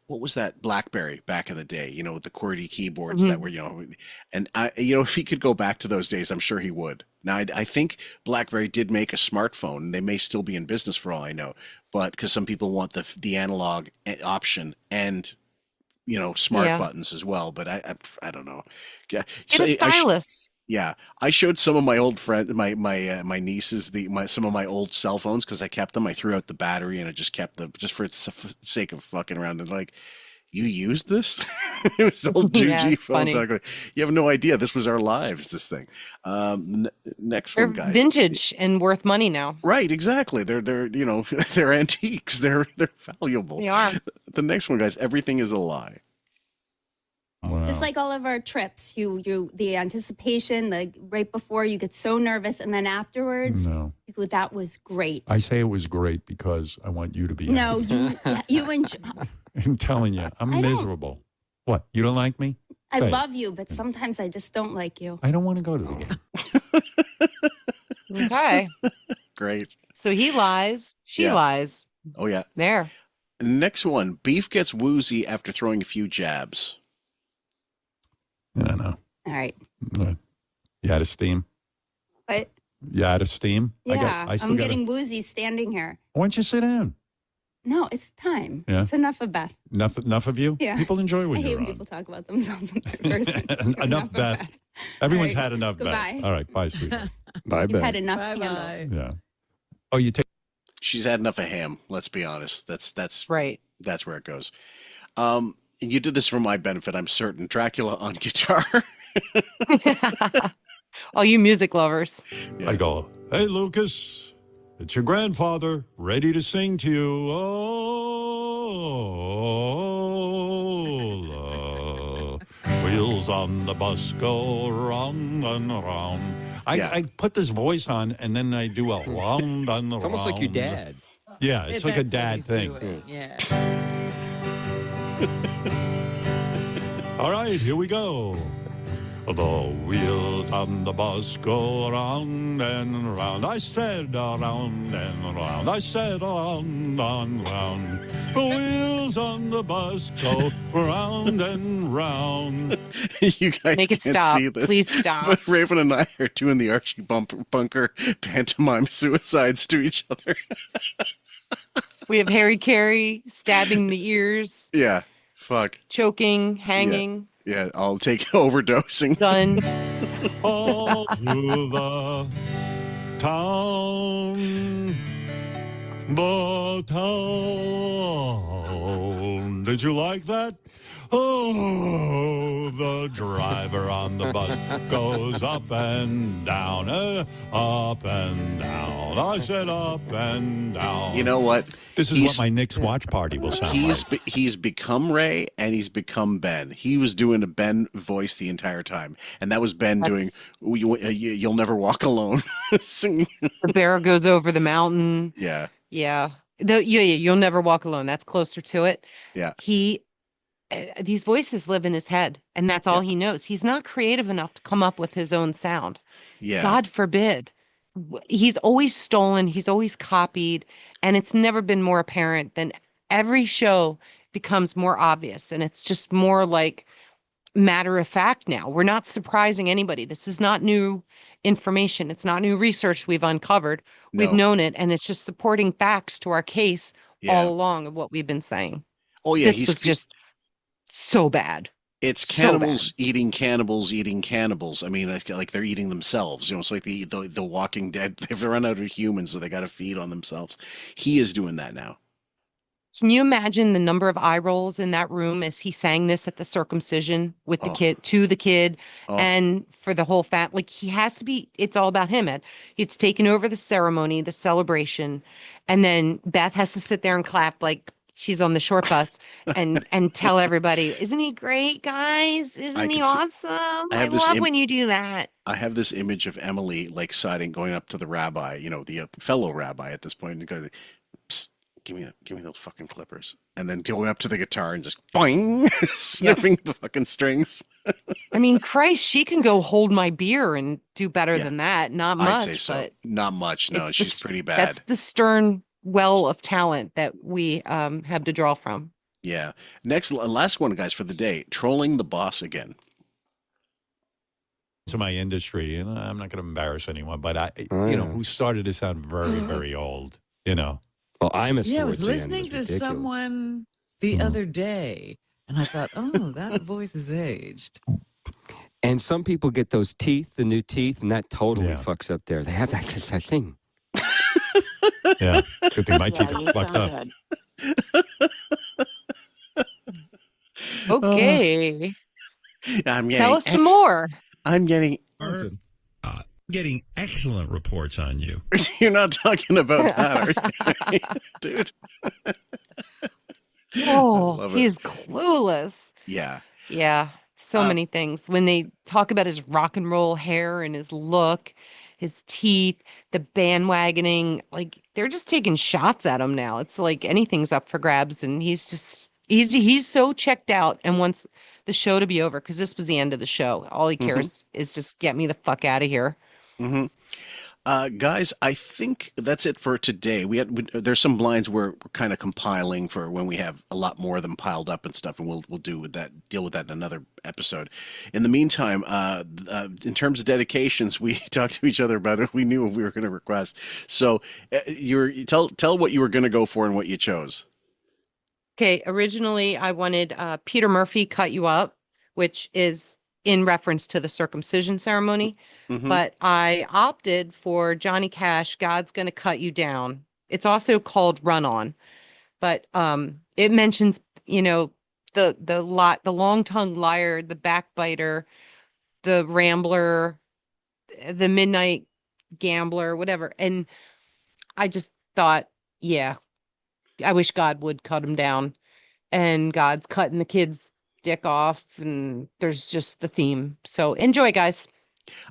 what was that BlackBerry back in the day? With the QWERTY keyboards that were, and if he could go back to those days, I'm sure he would. Now, I think BlackBerry did make a smartphone, and they may still be in business for all I know, but because some people want the analog option and smart buttons as well, but I don't know. Yeah, Get a stylus. I showed some of my old friends, my nieces, some of my old cell phones because I kept them. I threw out the battery and I just kept them just for the sake of fucking around. And like, you used this? It was the old 2G phones. I go, you have no idea. This was our lives. This thing. Next They're one, guys. vintage and worth money now. Right, exactly. They're they're antiques. They're valuable. They are. The next one, guys. Everything is a lie. Wow. Just like all of our trips, the anticipation, right before you get so nervous, and then afterwards, No. you go, that was great. I say it was great because I want you to be No, happy. you enjoy. I'm telling you, I'm I don't. miserable. What? You don't like me? I Say it. love you, but sometimes I just don't like you. I don't want to go to the game. Okay. Great. So he lies. She Yeah. lies. Oh yeah. There. Next one. Beef gets woozy after throwing a few jabs. I know. All right. You out of steam? But You out of steam? yeah, I still I'm gotta- getting woozy standing here. Why don't you sit down? No, it's time. Yeah. It's enough of Beth. Enough of you? Yeah. People enjoy I when hate you're when on. people talk about themselves in third person. Enough of Beth. Everyone's All right. had enough Goodbye. Beth. All right. Bye, sweetheart. Bye, You've Ben. had enough Bye candle. bye. Yeah. Oh, you take. She's had enough of ham. Let's be honest. That's Right. that's where it goes. And you did this for my benefit, I'm certain. Dracula on guitar. All you music lovers. Yeah. I go, hey, Lucas, it's your grandfather ready to sing to you. Oh, wheels on the bus go round and round. I put this voice on and then I do a round and round. It's almost like your dad. Yeah, it's like a That's what dad he's thing. doing. Yeah. All right, here we go. The wheels on the bus go round and round. I said round and round. I said round and round. The wheels on the bus go round and round. You guys Make it can't stop. see this. Please stop. But Raven and I are doing the Archie Bunker pantomime suicides to each other. We have Harry Carey stabbing the ears, Yeah. Fuck. choking, hanging, Yeah, I'll take overdosing. gun. All through the town. The town. Did you like that? Oh, the driver on the bus goes up and down, up and down. I said up and down. You know what? This is He's- what my Nick's watch party will sound like. He's become Ray and he's become Ben. He was doing a Ben voice the entire time, and that was Ben doing "You'll Never Walk Alone," singing. The bear goes over the mountain. Yeah, Yeah. You'll never walk alone. That's closer to it. yeah, These voices live in his head, and that's all he knows. He's not creative enough to come up with his own sound. yeah. God forbid. He's always stolen, he's always copied, and it's never been more apparent than every show becomes more obvious, and it's just more like matter of fact now. We're not surprising anybody. This is not new information. It's not new research we've uncovered. We've No. known it, and it's just supporting facts to our case Yeah. all along of what we've been saying. Oh yeah, This was just so bad. It's so cannibals eating cannibals eating cannibals. I mean, like they're eating themselves. It's like the Walking Dead. They've run out of humans, so they got to feed on themselves. He is doing that now. Can you imagine the number of eye rolls in that room as he sang this at the circumcision with the kid, to the kid, and for the whole like he has to be, it's all about him. It's taken over the ceremony, the celebration, and then Beth has to sit there and clap like she's on the short bus and tell everybody, isn't he great, guys? Isn't he awesome? I love when you do that. I have this image of Emily like going up to the rabbi, the fellow rabbi at this point, and goes, "Psst, give me those fucking clippers. And then going up to the guitar and just boing, snipping the fucking strings. I mean, Christ, she can go hold my beer and do better than that. Not much, I'd say so. but Not much. No, she's pretty bad. That's the Stern well of talent that we have to draw from. Yeah. Last one, guys, for the day. Trolling the boss again. To my industry, and I'm not going to embarrass anyone, but who started to sound very, very old, Well, I'm a I was listening to someone the other day, and I thought, oh, that voice is aged. And some people get those teeth, the new teeth, and that totally fucks up there. They have that thing. Yeah, good thing my teeth are fucked up. Okay. Tell us some more. I'm getting excellent reports on you. You're not talking about that, are you? Dude. Oh, he's clueless. Yeah. Yeah. So many things. When they talk about his rock and roll hair and his look, his teeth, the bandwagoning, like they're just taking shots at him now. It's like anything's up for grabs, and he's so checked out and wants the show to be over because this was the end of the show. All he cares is just get me the fuck out of here. Mm-hmm. Guys, I think that's it for today. There's some blinds we're kind of compiling for when we have a lot more of them piled up and stuff, and we'll deal with that in another episode. In the meantime, in terms of dedications, we talked to each other about it. We knew what we were going to request. So, tell what you were going to go for and what you chose. Okay, originally I wanted Peter Murphy Cut You Up, which is in reference to the circumcision ceremony, but I opted for Johnny Cash, God's Gonna Cut You Down. It's also called Run On, but it mentions, the long-tongued liar, the backbiter, the rambler, the midnight gambler, whatever. And I just thought, yeah, I wish God would cut him down, and God's cutting the kid's dick off, and there's just the theme. So enjoy, guys.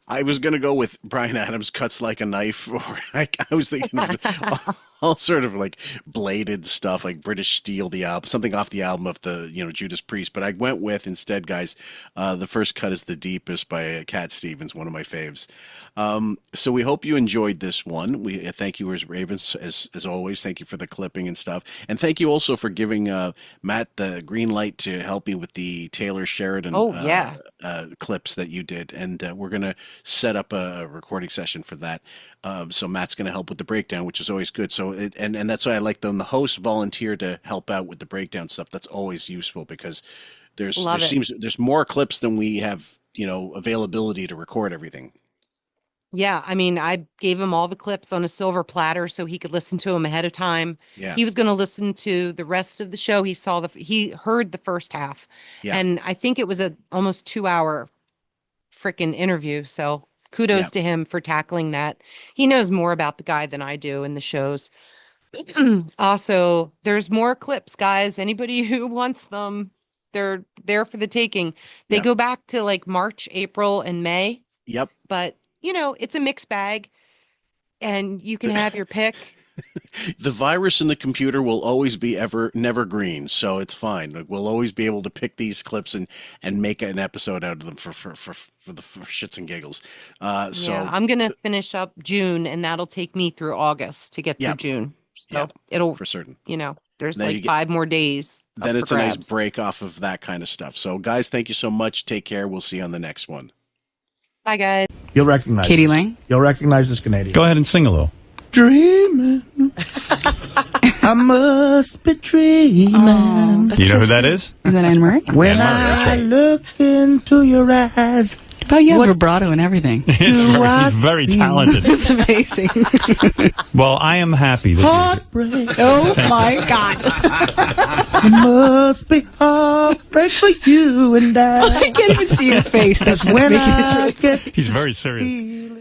I was going to go with Bryan Adams Cuts Like a Knife, or I was thinking of all sort of like bladed stuff, like British Steel, the album, something off the album of the, Judas Priest. But I went with instead, guys, The First Cut is the Deepest by Cat Stevens, one of my faves. So we hope you enjoyed this one. We thank you, Ravens, as always. Thank you for the clipping and stuff. And thank you also for giving Matt the green light to help me with the Taylor Sheridan clips that you did. And we're going to set up a recording session for that. So Matt's going to help with the breakdown, which is always good. So and that's why I like when the hosts volunteer to help out with the breakdown stuff. That's always useful because there's more clips than we have, availability to record everything. Yeah, I mean, I gave him all the clips on a silver platter so he could listen to them ahead of time. Yeah. He was going to listen to the rest of the show. He heard the first half. Yeah. And I think it was a almost 2-hour freaking interview. So kudos to him for tackling that. He knows more about the guy than I do in the shows. Also, there's more clips, guys. Anybody who wants them, they're there for the taking. They go back to like March, April, and May. Yep. But it's a mixed bag, and you can have your pick. The virus in the computer will always be never green, so it's fine. We'll always be able to pick these clips and make an episode out of them for shits and giggles. So I'm gonna finish up June, and that'll take me through August to get through June. So it'll for certain. There's like 5 more days. Then it's a nice break off of that kind of stuff. So guys, thank you so much. Take care. We'll see you on the next one. Bye, guys. You'll recognize Katie this. Lang. You'll recognize this Canadian. Go ahead and sing a little. Dreaming. I must be dreaming. Oh, you know who that is? Is that Anne-Marie? When I look into your eyes. Oh, you have vibrato and everything. He's very talented. It's amazing. Well, I am happy. Heartbreak. Oh, my God. It must be heartbreak for you and I. I can't even see your face. That's when making this really... He's very serious.